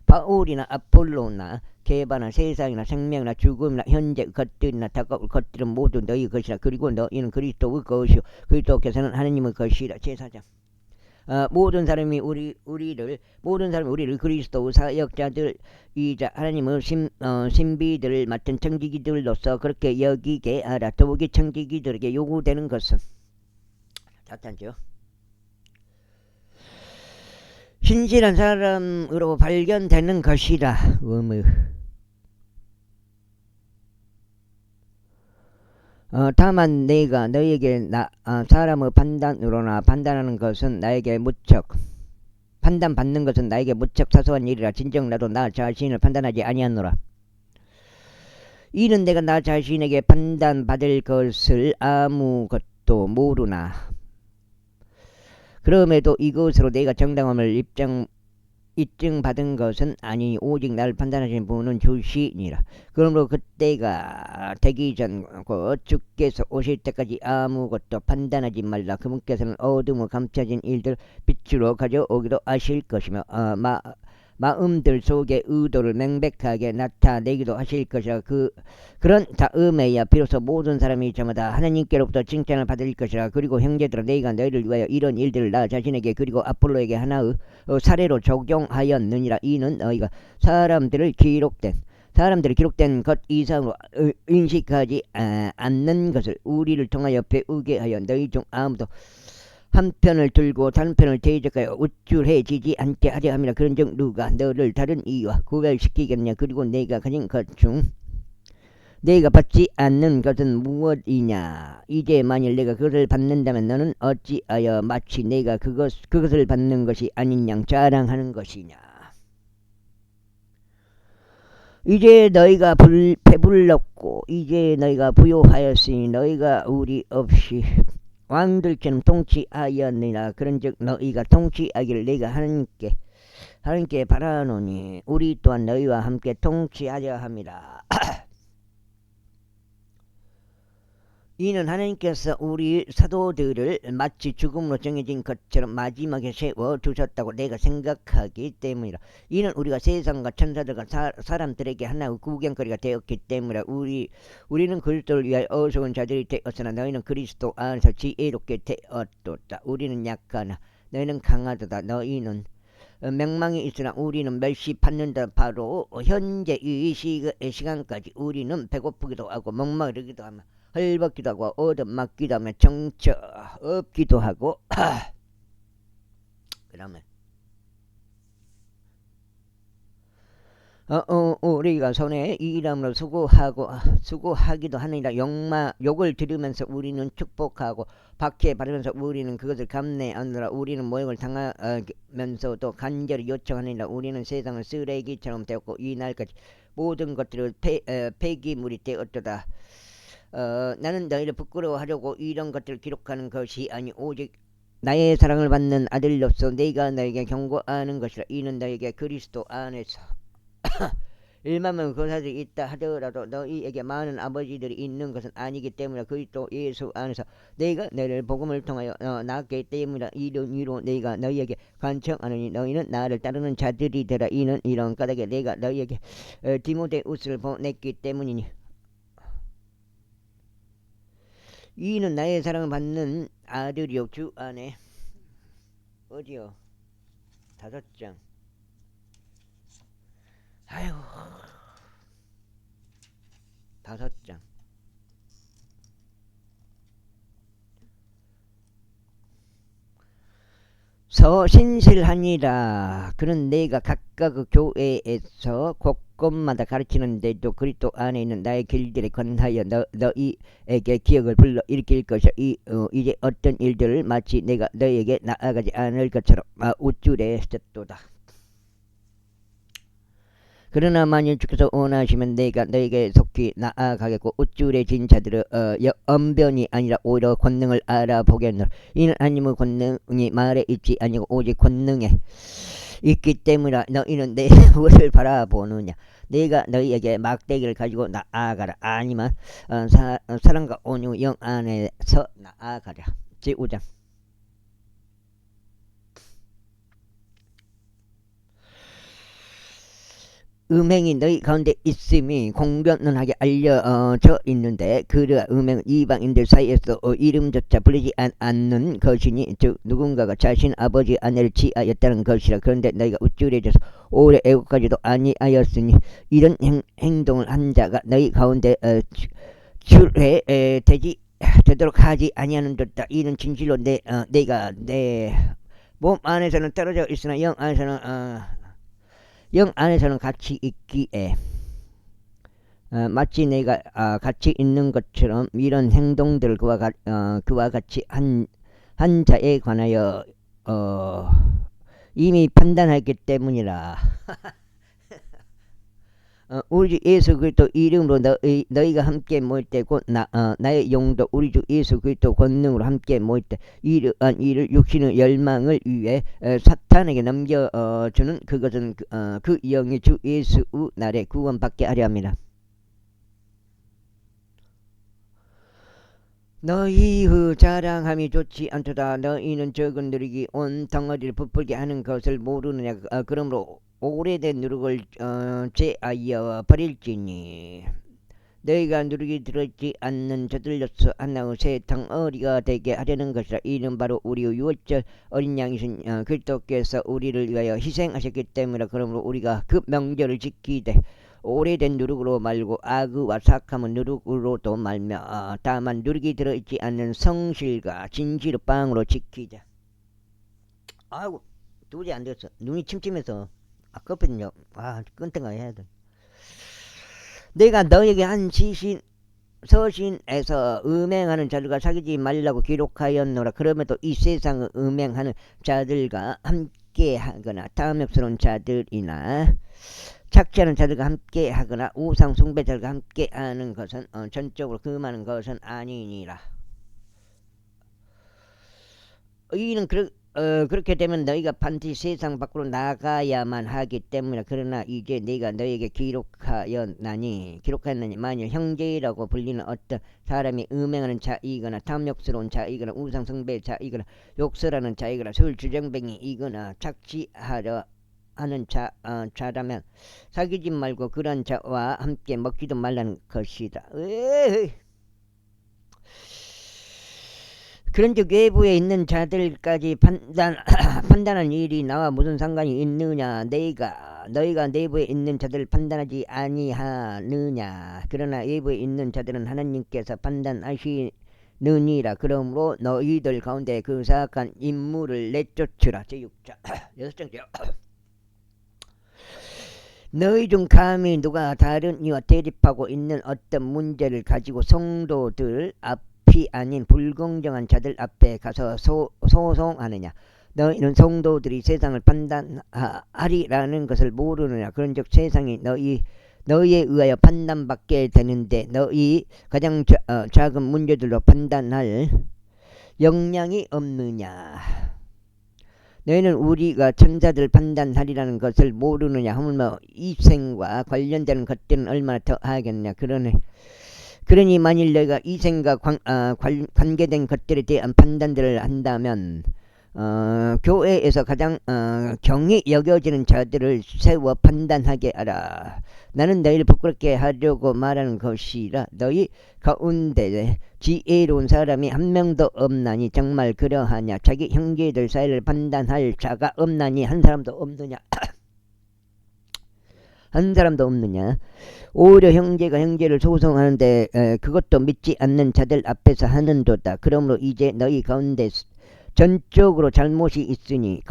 바울이나 아폴로나 개바나 세상이나 생명이나 죽음이나 현재 것들이나 다가올 것들은 모두 너희 것이라. 그리고 너희는 그리스도의 것이요 그리스도께서는 하나님의 것이라. 제4장. 모든 사람이 우리를 그리스도의 사역자들이자 하나님의 신비들을 맡은 청지기들로서 그렇게 여기게 하라. 더욱이 청지기들에게 요구되는 것은 사탄죠. 신실한 사람으로 발견되는 것이라. 다만 내가 너희에게 사람의 판단으로나 판단하는 것은 나에게 무척 판단받는 것은 나에게 무척 사소한 일이라. 진정 나도 나 자신을 판단하지 아니하노라. 이는 내가 나 자신에게 판단받을 것을 아무것도 모르나 그럼에도 이것으로 내가 정당함을 입증받은 것은 아니니 오직 나를 판단하시는 분은 주시니라. 그러므로 그때가 되기 전 곧 주께서 오실 때까지 아무것도 판단하지 말라. 그분께서는 어둠에 감춰진 일들 빛으로 가져오기도 하실 것이며 마음들 속의 의도를 명백하게 나타내기도 하실 것이라. 그런 다음에야 비로소 모든 사람이 저마다 하나님께로부터 칭찬을 받을 것이라. 그리고 형제들아 내가 너희를 위하여 이런 일들을 나 자신에게 그리고 아폴로에게 하나의 사례로 적용하였느니라. 이는 너희가 사람들이 기록된 것 이상으로 인식하지 않는 것을 우리를 통하여 배우게 하여 너희 중 아무도 한 편을 들고 다른 편을 대적하여 우쭐해지지 않게 하려 함이라. 그런즉 누가 너를 다른 이와 구별시키겠냐. 그리고 내가 가진 것 중 내가 받지 않는 것은 무엇이냐. 이제 만일 내가 그것을 받는다면 너는 어찌하여 마치 내가 그것을 받는 것이 아닌 양 자랑하는 것이냐. 이제 너희가 배불렀고 이제 너희가 부요하였으니 너희가 우리 없이 왕들처럼 통치하였느니라. 그런즉 너희가 통치하기를 내가 하나님께 바라노니 우리 또한 너희와 함께 통치하려 함이라. 이는 하나님께서 우리 사도들을 마치 죽음으로 정해진 것처럼 마지막에 세워두셨다고 내가 생각하기 때문이라. 이는 우리가 세상과 천사들과 사람들에게 하나의 구경거리가 되었기 때문이라. 우리는 그리스도를 위하여 어서운 자들이 되었으나 너희는 그리스도 안에서 지혜롭게 되었도다. 우리는 약하나 너희는 강하도다. 너희는 명망이 있으나 우리는 멸시받는다. 바로 현재 이 시간까지 우리는 배고프기도 하고 목마르기도 하며 헐벗기도 하고 얻어맞기도 하며 정처 없기도 하고 그러면 우리가 손에 이 이름으로 수고하기도 하느니라. 욕을 들으면서 우리는 축복하고 박해받으면서 우리는 그것을 감내하느라. 우리는 모욕을 당하면서도 간절히 요청하느니라. 우리는 세상은 쓰레기처럼 되었고 이 날까지 모든 것들을 폐기물이 되었도다. 나는 너희를 부끄러워하려고 이런 것들을 기록하는 것이 아니 오직 나의 사랑을 받는 아들로서 내가 너에게 경고하는 것이라. 이는 너에게 그리스도 안에서 1만명 권사들이 있다 하더라도 너희에게 많은 아버지들이 있는 것은 아니기 때문에 그리스도 예수 안에서 내가 너희를 복음을 통하여 낳았기 때문이라. 이런 이유로 내가 너희에게 간청하노니 너희는 나를 따르는 자들이 되라. 이는 이런 까닭에 내가 너희에게 디모데우스를 보냈기 때문이니. 이는 나의 사랑을 받는 아들이요 주 안에 어디요? 5장. 아이고 5장. 신실하니라. 그는 내가 각각 그 교회에서 곳곳마다 가르치는데도 그리스도 안에 있는 나의 길들에 관하여 너희에게 기억을 불러 일으킬 것이야. 이제 어떤 일들을 마치 내가 너희에게 나아가지 않을 것처럼 우쭐했었도다. 그러나 만일 주께서 원하시면 내가 너에게 속히 나아가겠고 우쭐해진 자들의 언변이 아니라 오히려 권능을 알아보겠노라. 이는 하나님의 권능이 말에 있지 아니고 오직 권능에 있기 때문에 너희는 내 무엇을 바라보느냐. 내가 너희에게 막대기를 가지고 나아가라. 아니면 사랑과 온유 영 안에서 나아가라. 제5장. 음행이 너희 가운데 있음이 공변하게 알려져 있는데 그러한 음행은 이방인들 사이에서 이름조차 불리지 않는 것이니 즉 누군가가 자신 아버지 아내를 취하였다는 것이라. 그런데 너희가 우쭐해져서 오래 애국까지도 아니하였으니 이런 행동을 한 자가 너희 가운데 되도록 하지 아니하는 듯다. 이는 진실로 내가 내 몸 안에서는 떨어져 있으나 영 안에서는 같이 있기에 마치 내가 같이 있는 것처럼 이런 행동들을 그와 같이 한 자에 관하여 이미 판단했기 때문이라. 우리 주 예수 그리스도 이름으로 너희가 함께 모일 때 곧 나의 영도 우리 주 예수 그리스도 권능으로 함께 모일 때 이러한 일을 육신의 열망을 위해 사탄에게 넘겨주는 그것은 그 영이 주 예수 날에 구원받게 하려 합니다. 너희의 자랑함이 좋지 않도다. 너희는 적은 누룩이 온 덩어리를 부풀게 하는 것을 모르느냐. 그러므로 오래된 누룩을 제하여 버릴지니 너희가 누룩이 들어있지 않는 저들로서 하나의 새 덩어리가 되게 하려는 것이라. 이는 바로 우리의 유월절 어린 양이신 그리스도께서 우리를 위하여 희생하셨기 때문이라. 그러므로 우리가 그 명절을 지키되 오래된 누룩으로 말고 악의와 사악함은 누룩으로도 말며 다만 누룩이 들어있지 않는 성실과 진실의 빵으로 지키자. 아이고 도저히 안 됐어. 눈이 침침해서 아깝거든요. 끈등가 해야 돼. 내가 너에게 한 서신에서 음행하는 자들과 사귀지 말라고 기록하였노라. 그럼에도 이 세상을 음행하는 자들과 함께하거나 탐욕스러운 자들이나 착취하는 자들과 함께하거나 우상 숭배자들과 함께하는 것은 전적으로 금하는 것은 아니니라. 이는 그렇게 되면 너희가 반드시 세상 밖으로 나가야만 하기 때문이라. 그러나 이제 내가 너희에게 기록하였나니 만일 형제라고 불리는 어떤 사람이 음행하는 자이거나 탐욕스러운 자이거나 우상 숭배자이거나 욕설하는 자이거나 술 주정뱅이이거나 착취하려 하는 자라면 사귀지 말고 그런 자와 함께 먹지도 말라는 것이다. 그런즉 외부에 있는 자들까지 판단하는 일이 나와 무슨 상관이 있느냐. 너희가 내부에 있는 자들을 판단하지 아니하느냐. 그러나 외부에 있는 자들은 하나님께서 판단하시느니라. 그러므로 너희들 가운데 그 사악한 인물을 내쫓으라. 제6장 6장이요. 너희 중 감히 누가 다른 이와 대립하고 있는 어떤 문제를 가지고 성도들 앞이 아닌 불공정한 자들 앞에 가서 소송하느냐. 너희는 성도들이 세상을 판단하리라는 것을 모르느냐. 그런즉 세상이 너희에 의하여 판단받게 되는데 너희 가장 작은 문제들로 판단할 역량이 없느냐. 너희는 우리가 천사들을 판단하리라는 것을 모르느냐. 하물며 이생과 관련되는 것들은 얼마나 더 하겠냐. 그러니 만일 너희가 이생과 관계된 것들에 대한 판단들을 한다면 교회에서 가장 경히 여겨지는 자들을 세워 판단하게 하라. 나는 너희를 부끄럽게 하려고 말하는 것이라. 너희 가운데 지혜로운 사람이 한 명도 없나니 정말 그러하냐. 자기 형제들 사이를 판단할 자가 없나니 한 사람도 없느냐. 한 사람도 없느냐. 오히려 형제가 형제를 소송하는데 그것도 믿지 않는 자들 앞에서 하는도다. 그러므로 이제 너희 가운데 전적으로 잘못이 있으니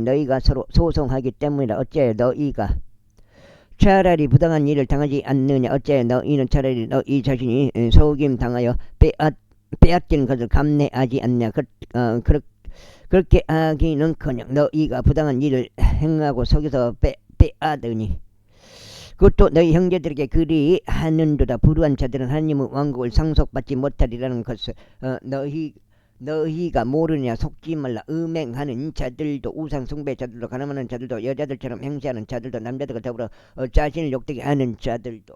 너희가 서로 소송하기 때문이라. 어째 너희가 차라리 부당한 일을 당하지 않느냐. 어째 너희는 차라리 너희 자신이 속임 당하여 빼앗긴 것을 감내하지 않냐. 그렇게 하기는커녕 너희가 부당한 일을 행하고 속여서 빼앗으니 그것도 너희 형제들에게 그리 하는도다. 불우한 자들은 하나님의 왕국을 상속받지 못하리라는 것을 너희가 모르냐 속지 말라. 음행하는 자들도 우상 숭배 자들도 가늠하는 자들도 여자들처럼 행세하는 자들도 남자들과 더불어 자신을 욕되게 하는 자들도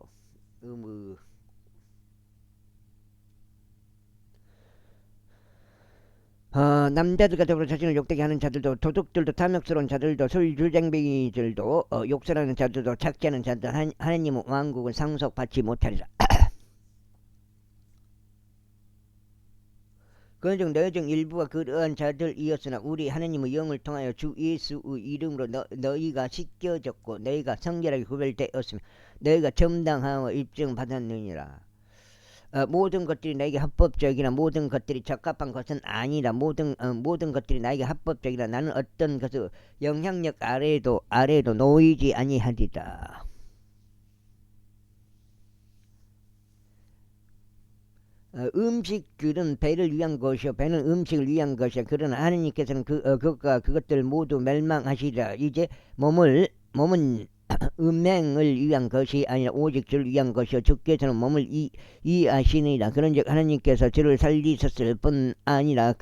남자들과 더불어 자신을 욕되게 하는 자들도 도둑들도 탐욕스러운 자들도 술주쟁뱅이들도 욕설하는 자들도 착취하는 자들 하나님의 왕국을 상속받지 못하리라. 그중 너희 중 일부가 그러한 자들이었으나 우리 하나님의 영을 통하여 주 예수의 이름으로 너희가 씻겨졌고 너희가 성결하게 구별되었으며 너희가 점당하여 입증받았느니라. 모든 것들이 나에게 합법적이나 모든 것들이 적합한 것은 아니라 모든 것들이 나에게 합법적이라. 나는 어떤 것의 영향력 아래에도 놓이지 아니하리라. 음식들은 배를 위한 것이요 배는 음식을 위한 것이야. 그러나 하느님께서는 그것들 모두 멸망하시리라. 이제 몸은 음행을 위한 것이 아니라 오직 주를 위한 것이요 주께서는 몸을 이하시니라. 그런즉 하나님께서 주를 살리셨을 뿐 아니라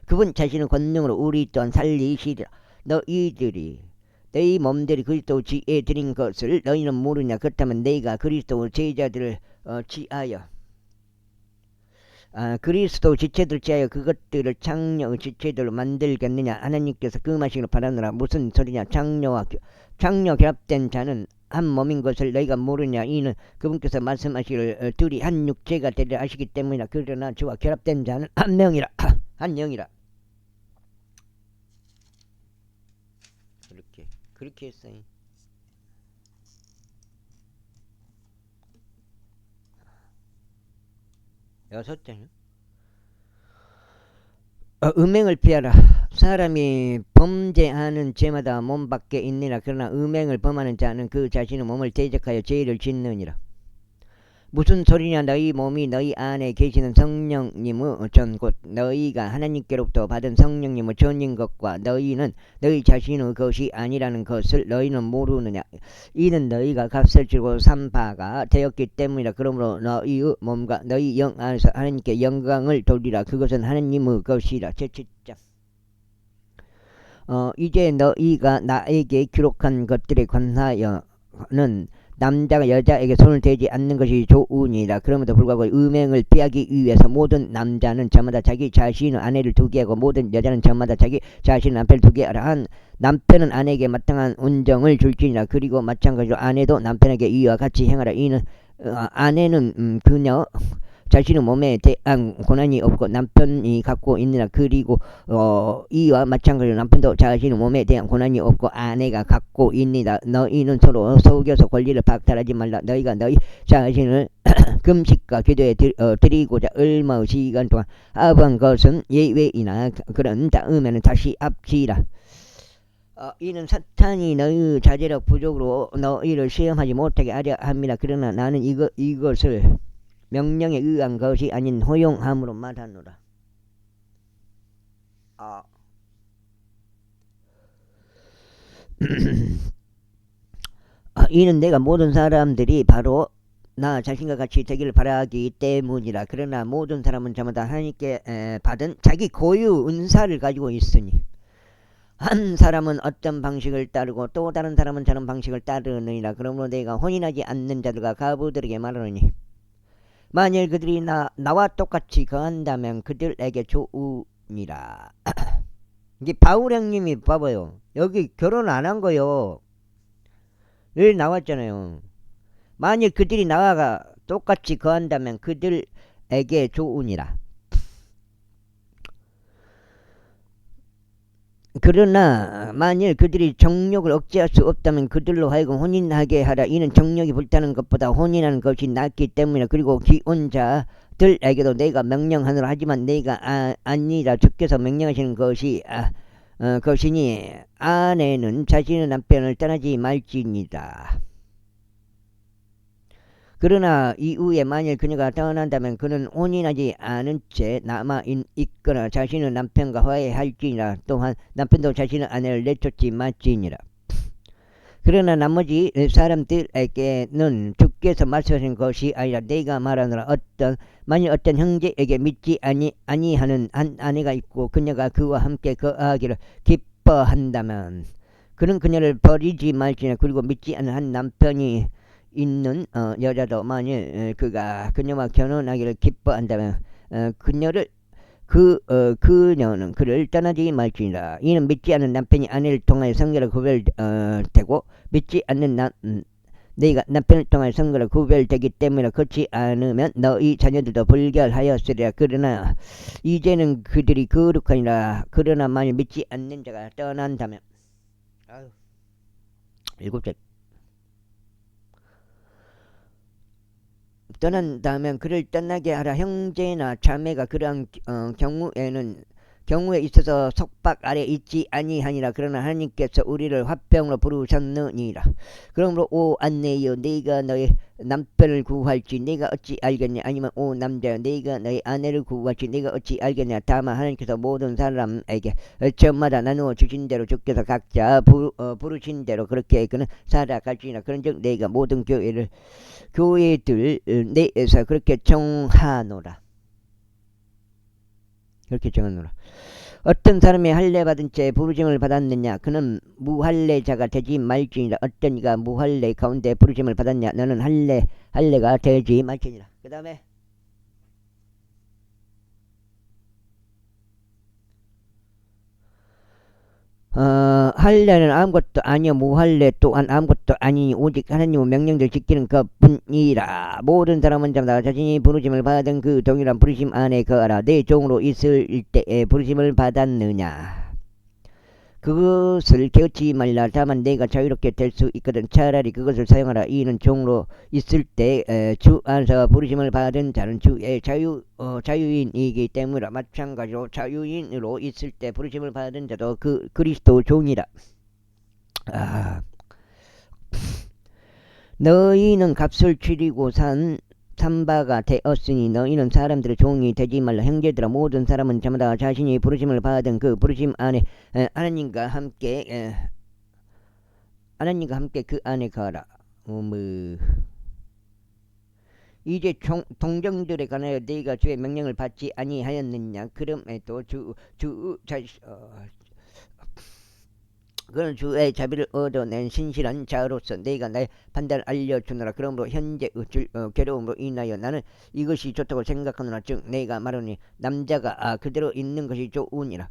그분 자신의 권능으로 우리 또한 살리시리라. 너희 몸들이 그리스도 지에 드린 것을 너희는 모르냐. 그렇다면 너희가 그리스도 제자들을 지하여 그리스도 지체들 지하여 그것들을 창녀의 지체들로 만들겠느냐. 하나님께서 금하시기를 바라느라. 무슨 소리냐. 창녀 결합된 자는 한 몸인 것을 너희가 모르냐. 이는 그분께서 말씀하시기를 둘이 한 육체가 되리라 하시기 때문이라. 그러나 주와 결합된 자는 한 명이라. 한 영이라. 그렇게 했어요. 여섯째, 음행을 피하라. 사람이 범죄하는 죄마다 몸 밖에 있느니라. 그러나 음행을 범하는 자는 그 자신의 몸을 대적하여 죄를 짓느니라. 무슨 소리냐. 너희 몸이 너희 안에 계시는 성령님의 전 곧 너희가 하나님께로부터 받은 성령님의 전인 것과 너희는 너희 자신의 것이 아니라는 것을 너희는 모르느냐. 이는 너희가 값을 주고 산 바가 되었기 때문이라. 그러므로 너희의 몸과 너희 영 안에서 하나님께 영광을 돌리라. 그것은 하나님의 것이라. 제7장. 이제 너희가 나에게 기록한 것들에 관하여는 남자가 여자에게 손을 대지 않는 것이 좋으니라. 그럼에도 불구하고 음행을 피하기 위해서 모든 남자는 저마다 자기 자신의 아내를 두게 하고 모든 여자는 저마다 자기 자신의 남편을 두게 하라. 한 남편은 아내에게 마땅한 온정을 줄지니라. 그리고 마찬가지로 아내도 남편에게 이와 같이 행하라. 이는 아내는 그녀 자신의 몸에 대한 고난이 없고 남편이 갖고 있느라. 그리고 이와 마찬가지로 남편도 자신의 몸에 대한 고난이 없고 아내가 갖고 있느라. 너희는 서로 속여서 권리를 박탈하지 말라. 너희가 너희 자신을 금식과 기도에 드리고자 얼마의 시간 동안 합한 것은 예외이나 그런 다음에는 다시 합시라. 이는 사탄이 너희 자제력 부족으로 너희를 시험하지 못하게 하려 합니다. 그러나 나는 이것을 명령에 의한 것이 아닌 허용함으로 말하노라. 이는 내가 모든 사람들이 바로 나 자신과 같이 되기를 바라기 때문이라. 그러나 모든 사람은 저마다 하나님께 받은 자기 고유 은사를 가지고 있으니 한 사람은 어떤 방식을 따르고 또 다른 사람은 저런 방식을 따르느니라. 그러므로 내가 혼인하지 않는 자들과 가부들에게 말하노니 만일 그들이 나와 똑같이 거한다면 그들에게 좋으니라. 이게 바울 형님이 봐봐요. 여기 결혼 안 한 거요. 늘 나왔잖아요. 만일 그들이 나와 똑같이 거한다면 그들에게 좋으니라. 그러나 만일 그들이 정욕을 억제할 수 없다면 그들로 하여금 혼인하게 하라. 이는 정욕이 불타는 것보다 혼인하는 것이 낫기 때문이라. 그리고 기혼자들에게도 내가 명령하노라. 하지만 내가 아니라 주께서 명령하시는 것이니 아내는 자신의 남편을 떠나지 말지니라. 그러나 이후에 만일 그녀가 떠난다면 그는 혼인하지 않은 채 남아있거나 자신의 남편과 화해할지니라. 또한 남편도 자신의 아내를 내쫓지 말지니라. 그러나 나머지 사람들에게는 주께서 말씀하신 것이 아니라 내가 말하노라. 만일 어떤 형제에게 믿지 아니하는 한 아내가 있고 그녀가 그와 함께 거하기를 기뻐한다면 그는 그녀를 버리지 말지니라. 그리고 믿지 않는 한 남편이 있는 여자도 만일 그가 그녀와 결혼하기를 기뻐한다면 그녀는 그를 떠나지 말지니라. 이는 믿지 않는 남편이 아내를 통하여 성결하게 구별되고 믿지 않는 너희가 남편을 통하여 성결하게 구별되기 때문에 그렇지 않으면 너희 자녀들도 불결하였으리라. 그러나 이제는 그들이 거룩하니라. 그러나 만일 믿지 않는 자가 떠난다면 일곱째 떠난다면 그를 떠나게 하라. 형제나 자매가 그러한 경우에 있어서 속박 아래 있지 아니하니라. 그러나 하나님께서 우리를 화평으로 부르셨느니라. 그러므로 오 아내여 네가 너의 남편을 구할지 네가 어찌 알겠냐. 아니면 오 남자여 네가 너의 아내를 구할지 네가 어찌 알겠냐. 다만 하나님께서 모든 사람에게 저마다 나누어 주신 대로 주께서 각자 부르신 대로 그렇게 그는 살아갈지니라. 그런즉 네가 모든 교회들 내에서 그렇게 정하노라. 그렇게 정하노라. 어떤 사람이 할례 받은 채 부르심을 받았느냐. 그는 무할례자가 되지 말지니라. 어떤 이가 무할례 가운데 부르심을 받았냐. 너는 할례가 되지 말지니라. 그 다음에 할례는 아무것도 아니요 무할례 또한 아무것도 아니니 오직 하나님의 명령들 지키는 것뿐이라. 모든 사람은 자마다 자신이 부르심을 받은 그 동일한 부르심 안에 거하라. 내 종으로 있을 때에 부르심을 받았느냐. 그것을 깨우치 말라. 다만 내가 자유롭게 될 수 있거든 차라리 그것을 사용하라. 이는 종으로 있을 때 주 안에서 부르심을 받은 자는 주의 자유인이기 때문이라. 마찬가지로 자유인으로 있을 때 부르심을 받은 자도 그리스도 종이라. 너희는 값을 치르고 산 바가 되었으니 너희는 사람들의 종이 되지 말라. 형제들아 모든 사람은 자마다 자신이 부르심을 받은 그 부르심 안에 하나님과 함께 그 안에 가라. 이제 동정들에 관하여 너희가 주의 명령을 받지 아니하였느냐. 그럼에도 그는 주의 자비를 얻어낸 신실한 자로서 내가 나의 판단을 알려주노라. 그러므로 현재 괴로움으로 인하여 나는 이것이 좋다고 생각하노라. 즉 내가 말하니 남자가 그대로 있는 것이 좋으니라.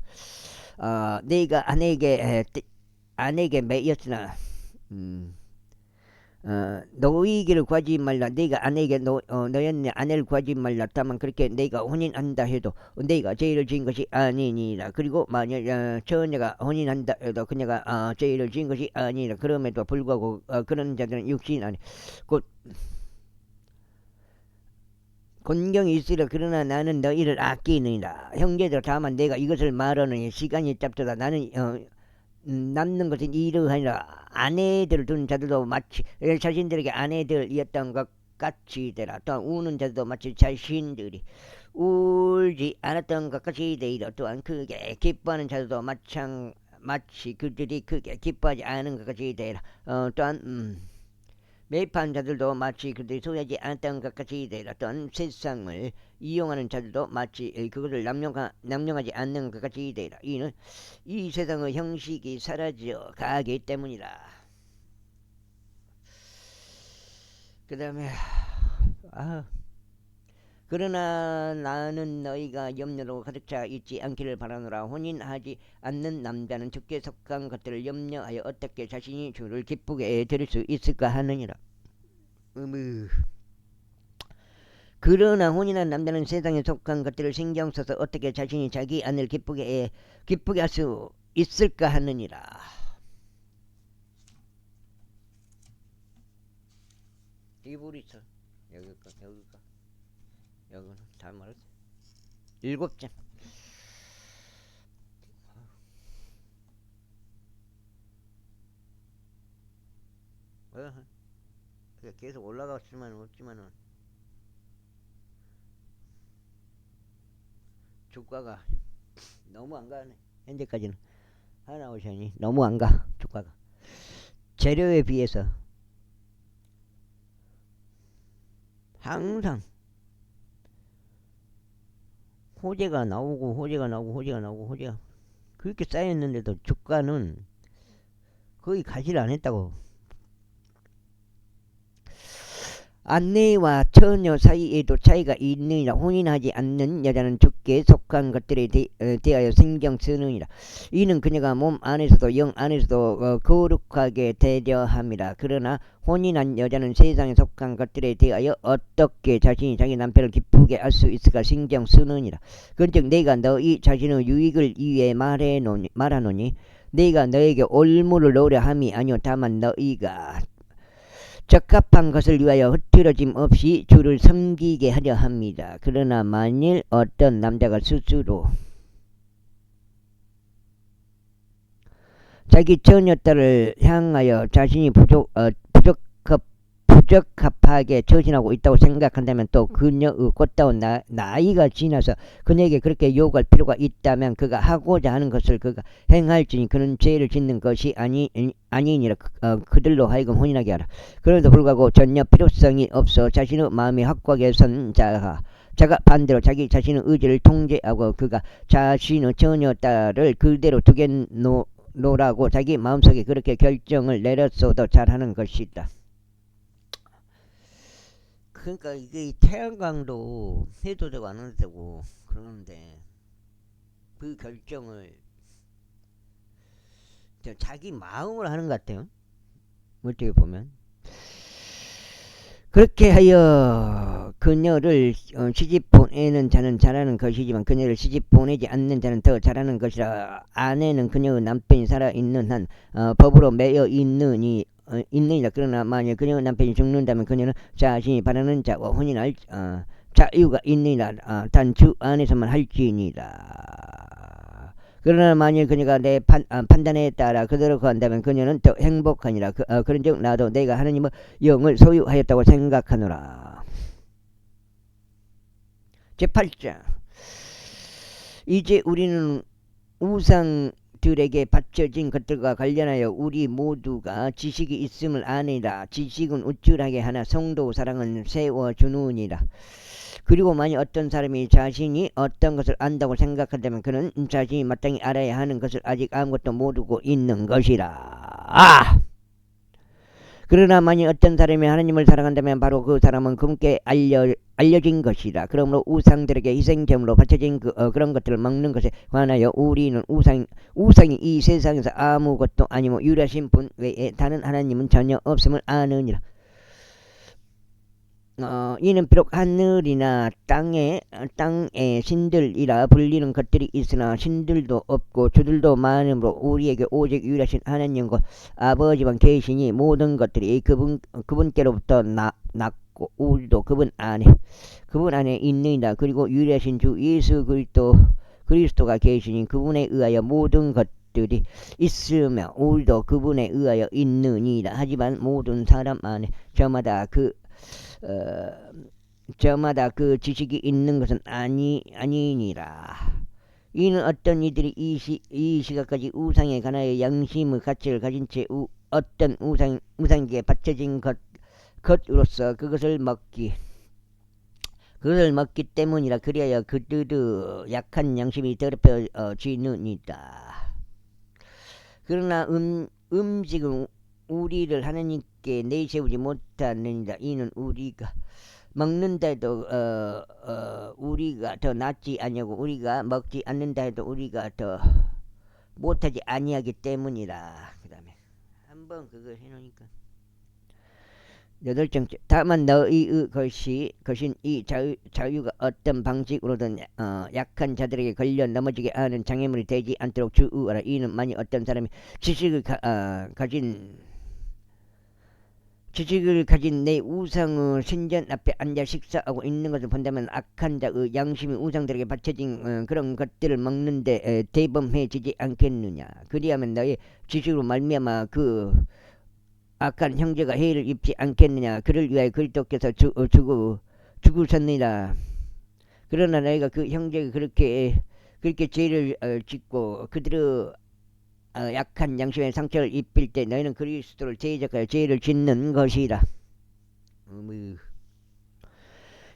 내가 아내에게 매였으나 너희에게를 구하지 말라. 네가 아내에게 너였냐 아내를 구하지 말라. 다만 그렇게 네가 혼인한다 해도 네가 죄를 지은 것이 아니니라. 그리고 만약 처녀가 혼인한다 해도 그녀가 죄를 지은 것이 아니니라. 그럼에도 불구하고 그런 자들은 육신 안에 곧 곤경이 있으리라. 그러나 나는 너희를 아끼느니라. 형제들아 다만 내가 이것을 말하느니 시간이 짧도다. 나는 남는 것은 이러하니라. 아내들을 둔 자들도 마치 자신들에게 아내들이었던 것 같이 되라. 또한 우는 자들도 마치 자신들이 울지 않았던 것 같이 되리라. 또한 크게 기뻐하는 자들도 마치 그들이 크게 기뻐하지 않은 것 같이 되라. 또한 매입한 자들도 마치 그들이 소유하지 않았던 것 같이 되라. 또한 세상을 이용하는 자들도 마치 그것을 남용하지 않는 것 같이 되라. 이는 이 세상의 형식이 사라져 가기 때문이라. 그 다음에 그러나 나는 너희가 염려로 가득 차 있지 않기를 바라노라. 혼인하지 않는 남자는 주께 속한 것들을 염려하여 어떻게 자신이 주를 기쁘게 드릴 수 있을까 하느니라. 그러나 혼인한 남자는 세상에 속한 것들을 신경 써서 어떻게 자신이 자기 아내를 기쁘게 할 수 있을까 하느니라. 이불이서 여기는 다 말했어. 7장. 계속 올라갔지만 없지만은 주가가 너무 안 가네. 현재까지는 하나 오션이 너무 안 가. 주가가 재료에 비해서 항상 호재가 나오고 호재가 그렇게 쌓였는데도 주가는 거의 가지를 안 했다고. 아내와 처녀 사이에도 차이가 있느니라. 혼인하지 않는 여자는 주께 속한 것들에 대하여 신경 쓰느니라. 이는 그녀가 몸 안에서도 영 안에서도 거룩하게 되려함이라. 그러나 혼인한 여자는 세상에 속한 것들에 대하여 어떻게 자신이 자기 남편을 기쁘게 할 수 있을까 신경 쓰느니라. 그런즉 내가 너희 자신의 유익을 위해 말하노니 내가 너에게 올무를 놓으려 함이 아니요 다만 너희가 적합한 것을 위하여 흐트러짐 없이 주를 섬기게 하려 합니다. 그러나 만일 어떤 남자가 스스로 자기 처녀딸을 향하여 자신이 부적합하게 처신하고 있다고 생각한다면 또 그녀의 꽃다운 나이가 지나서 그녀에게 그렇게 요구할 필요가 있다면 그가 하고자 하는 것을 그가 행할지니 그는 죄를 짓는 것이 아니니라. 그들로 하여금 혼인하게 하라. 그럼에도 불구하고 전혀 필요성이 없어 자신의 마음이 확고하게 선 자가 반대로 자기 자신의 의지를 통제하고 그가 자신의 처녀딸을 그대로 두겠노라고 자기 마음속에 그렇게 결정을 내렸어도 잘하는 것이다. 그러니까 이게 태양광도 해도 되고 안 해도 되고 그러는데 그 결정을 자기 마음으로 하는 것 같아요. 어떻게 보면 그렇게 하여 그녀를 시집 보내는 자는 잘하는 것이지만 그녀를 시집 보내지 않는 자는 더 잘하는 것이라. 아내는 그녀의 남편이 살아있는 한 법으로 매여 있느니라. 그러나 만일 그녀의 남편이 죽는다면 그녀는 자신이 바라는 자와 혼인할 자유가 있느니라. 단 주 안에서만 할지니라. 그러나 만일 그녀가 내 판단에 따라 그대로 한다면 그녀는 더 행복하니라. 그런즉 나도 내가 하나님의 영을 소유하였다고 생각하노라. 제8장 이제 우리는 우상들에게 바쳐진 것들과 관련하여 우리 모두가 지식이 있음을 아니라. 지식은 우쭐하게 하나 성도 사랑은 세워주느니라. 그리고 만일 어떤 사람이 자신이 어떤 것을 안다고 생각한다면 그는 자신이 마땅히 알아야 하는 것을 아직 아무것도 모르고 있는 것이라. 그러나 만일 어떤 사람이 하나님을 사랑한다면 바로 그 사람은 그분께 알려진 것이라. 그러므로 우상들에게 희생제물로 바쳐진 그런 것들을 먹는 것에 관하여 우리는 우상이 이 세상에서 아무것도 아니고 유일하신 분 외에 다른 하나님은 전혀 없음을 아느니라. 이는 비록 하늘이나 땅의 신들이라 불리는 것들이 있으나 신들도 없고 주들도 많으므로 우리에게 오직 유일하신 하나님과 아버지만 계시니 모든 것들이 그분께로부터 났고 우리도 그분 안에 있느니라. 그리고 유일하신 주 예수 그리스도가 계시니 그분에 의하여 모든 것들이 있으며 우리도 그분에 의하여 있느니라. 하지만 모든 사람 안에 저마다 그 지식이 있는 것은 아니니라. 이는 어떤 이들이 이 시각까지 우상에 관하여 양심의 가치를 가진 채 어떤 우상에게 바쳐진 것으로서 그것을 먹기 때문이라. 그리하여 그들의 약한 양심이 더럽혀지느니라. 그러나 음식은 우리를 하나님께 내세우지 못하느니라. 이는 우리가 먹는다 해도 우리가 더 낫지 아니하고 우리가 먹지 않는다 해도 우리가 더 못하지 아니하기 때문이라. 그 다음에 한번 그걸 해놓으니까 8번째 다만 너희의 것인 이 자유가 어떤 방식으로든 약한 자들에게 걸려 넘어지게 하는 장애물이 되지 않도록 주의하라. 이는 만일 어떤 사람이 지식을 가진 내 우상의 신전 앞에 앉아 식사하고 있는 것을 본다면 악한 자의 양심이 우상들에게 바쳐진 그런 것들을 먹는데 대범해지지 않겠느냐. 그리하면 너의 지식으로 말미암아 그 악한 형제가 해를 입지 않겠느냐. 그를 위하여 그리스도께서 죽으셨느니라. 그러나 너희가 그 형제가 그렇게 죄를 짓고 그들의 약한 양심의 상처를 입힐 때 너희는 그리스도를 대적하여 죄를 짓는 것이라.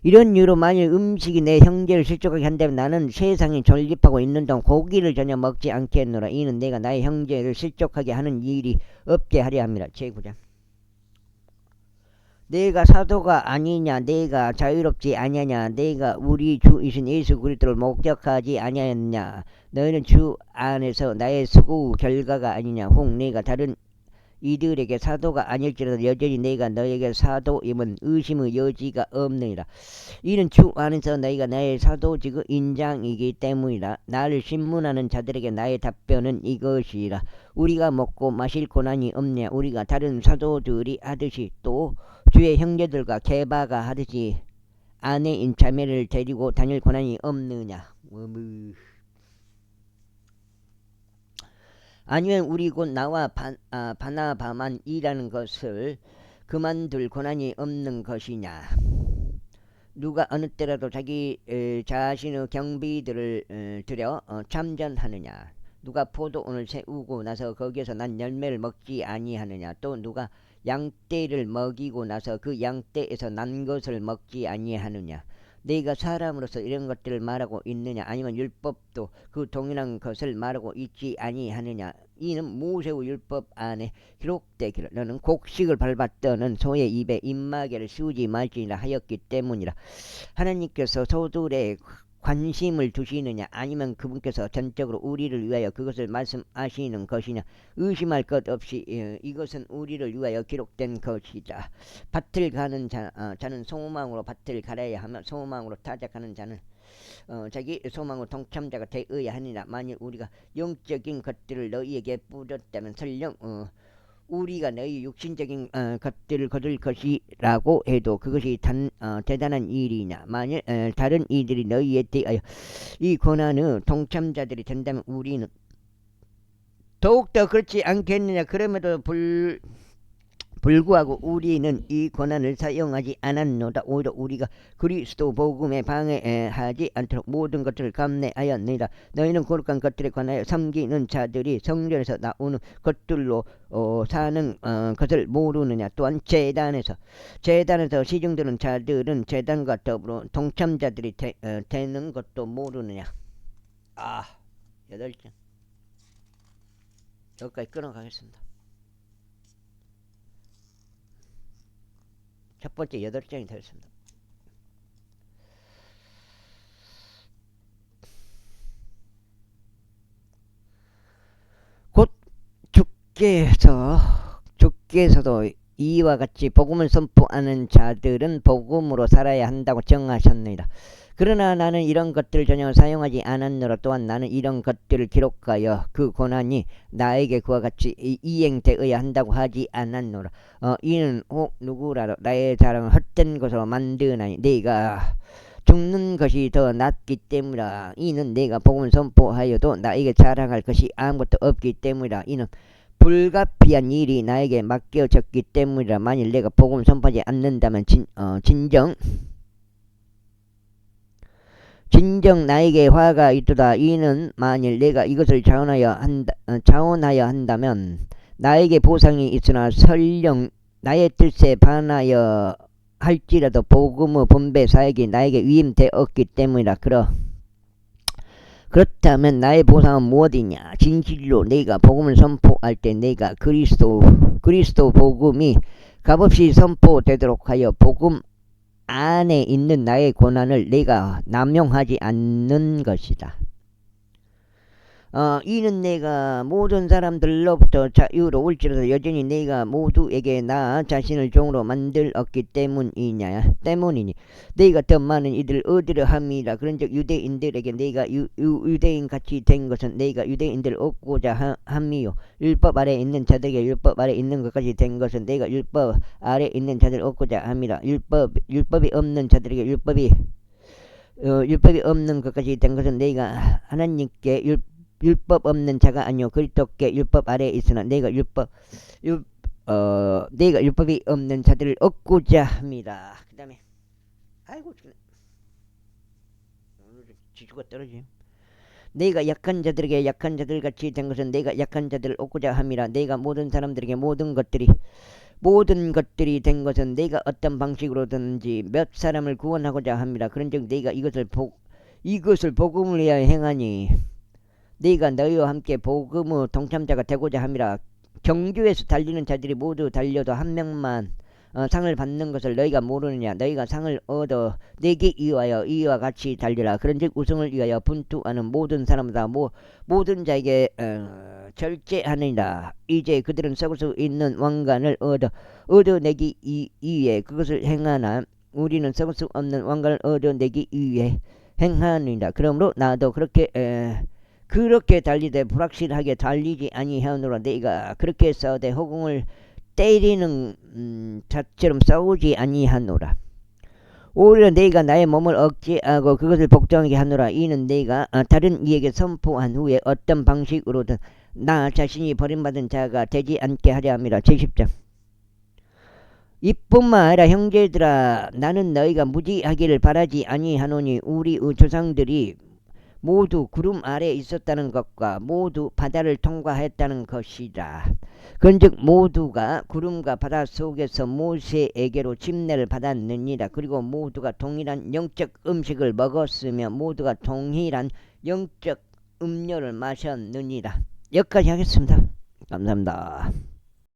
이런 이유로 만일 음식이 내 형제를 실족하게 한다면 나는 세상에 존립하고 있는 동안 고기를 전혀 먹지 않겠노라. 이는 내가 나의 형제를 실족하게 하는 일이 없게 하려 함이라. 제9장. 내가 사도가 아니냐, 내가 자유롭지 아니하냐, 내가 우리 주이신 예수 그리스도를 목격하지 아니하였냐, 너희는 주 안에서 나의 수고 결과가 아니냐. 혹 내가 다른 이들에게 사도가 아닐지라도 여전히 내가 너에게 사도임은 의심의 여지가 없느니라. 이는 주 안에서 너희가 나의 사도직의 인장이기 때문이라. 나를 신문하는 자들에게 나의 답변은 이것이라. 우리가 먹고 마실 고난이 없냐. 우리가 다른 사도들이 하듯이 또 주의 형제들과 게바가 하듯이 아내인 자매를 데리고 다닐 고난이 없느냐. 아니면 우리 곧 나와 바나바만 일하는 것을 그만둘 고난이 없는 것이냐. 누가 어느 때라도 자기 자신의 경비들을 들여 참전하느냐. 누가 포도원을 세우고 나서 거기에서 난 열매를 먹지 아니하느냐. 또 누가 양떼를 먹이고 나서 그 양떼에서 난 것을 먹지 아니하느냐. 내가 사람으로서 이런 것들을 말하고 있느냐. 아니면 율법도 그 동일한 것을 말하고 있지 아니하느냐. 이는 모세의 율법 안에 기록되기를 너는 곡식을 밟았더는 소의 입에 입마개를 씌우지 말지니라 하였기 때문이라. 하나님께서 소들의 관심을 두시느냐. 아니면 그분께서 전적으로 우리를 위하여 그것을 말씀하시는 것이냐. 의심할 것 없이 이것은 우리를 위하여 기록된 것이다. 밭을 가는 자는 소망으로 밭을 갈아야 하며 소망으로 타작하는 자는 자기 소망으로 동참자가 되어야 하니라. 만일 우리가 영적인 것들을 너희에게 뿌렸다면 설령 우리가 너희 육신적인 것들을 거둘 것이라고 해도 그것이 대단한 일이냐. 만일 다른 이들이 너희에 대하여 이 고난의 동참자들이 된다면 우리는 더욱더 그렇지 않겠느냐. 그럼에도 불구하고 우리는 이 고난을 사용하지 않았노라. 오히려 우리가 그리스도 복음에 방해하지 않도록 모든 것들을 감내하였느니라. 너희는 거룩한 것들에 관하여 섬기는 자들이 성전에서 나오는 것들로 사는 것을 모르느냐. 또한 제단에서 시중드는 자들은 제단과 더불어 동참자들이 되는 것도 모르느냐. 8장 여기까지 끊어가겠습니다. 첫 번째 8장이 되었습니다. 곧 주께서도 이와 같이 복음을 선포하는 자들은 복음으로 살아야 한다고 정하셨느니라. 그러나 나는 이런 것들을 전혀 사용하지 않았노라. 또한 나는 이런 것들을 기록하여 그 고난이 나에게 그와 같이 이행되어야 한다고 하지 않았노라. 이는 혹 누구라도 나의 자랑을 헛된 것으로 만드나니 내가 죽는 것이 더 낫기 때문이라. 이는 내가 복음을 선포하여도 나에게 자랑할 것이 아무것도 없기 때문이라. 이는 불가피한 일이 나에게 맡겨졌기 때문이라. 만일 내가 복음을 선포하지 않는다면 진정 나에게 화가 있도다. 이는 만일 내가 이것을 자원하여 한다면 나에게 보상이 있으나 설령 나의 뜻에 반하여 할지라도 복음의 분배 사역이 나에게 위임되었기 때문이라. 그렇다면 나의 보상은 무엇이냐. 진실로 내가 복음을 선포할 때 내가 그리스도 복음이 값없이 선포되도록 하여 복음 안에 있는 나의 고난을 내가 남용하지 않는 것이다. 이는 내가 모든 사람들로부터 자유로울지라도 여전히 내가 모두에게 나 자신을 종으로 만들었기 때문이니 내가 더 많은 이들을 얻으려 함이라. 그런즉 유대인들에게 내가 유대인같이 된 것은 내가 유대인들을 얻고자 함이요, 율법 아래 있는 자들에게 율법 아래 있는 것까지 된 것은 내가 율법 아래 있는 자들을 얻고자 함이라. 율법이 없는 자들에게 율법이 없는 것까지 된 것은 내가 하나님께 율법 없는 자가 아니요 그리스도께 율법 아래에 있으나 내가 율법이 없는 자들을 얻고자 합니다. 그 다음에 아이고 오늘 지수가 떨어지. 내가 약한 자들에게 약한 자들 같이 된 것은 내가 약한 자들을 얻고자 함이라. 내가 모든 사람들에게 모든 것들이 된 것은 내가 어떤 방식으로든지 몇 사람을 구원하고자 함이라. 그런즉 내가 이것을 복음을 위하여 행하니 네가 너희와 함께 복음의 동참자가 되고자 함이라. 경주에서 달리는 자들이 모두 달려도 한 명만 상을 받는 것을 너희가 모르느냐. 너희가 상을 얻어 내게 이와여 이와 같이 달리라. 그런즉 우승을 위하여 분투하는 모든 사람마다 모든 자에게 절제하느니라. 이제 그들은 썩을 수 있는 왕관을 얻어내기 위해 그것을 행하나 우리는 썩을 수 없는 왕관을 얻어내기 위해 행하느니라. 그러므로 나도 그렇게 달리되 불확실하게 달리지 아니하노라. 내가 그렇게 싸우되 허공을 때리는 자처럼 싸우지 아니하노라. 오히려 내가 나의 몸을 억제하고 그것을 복종하게 하노라. 이는 내가 다른 이에게 선포한 후에 어떤 방식으로든 나 자신이 버림받은 자가 되지 않게 하려 함이라. 제10장. 이뿐만 아니라 형제들아, 나는 너희가 무지하기를 바라지 아니하노니 우리의 조상들이 모두 구름 아래에 있었다는 것과 모두 바다를 통과했다는 것이라. 그런즉 모두가 구름과 바다 속에서 모세에게로 침례를 받았느니라. 그리고 모두가 동일한 영적 음식을 먹었으며 모두가 동일한 영적 음료를 마셨느니라. 여기까지 하겠습니다. 감사합니다.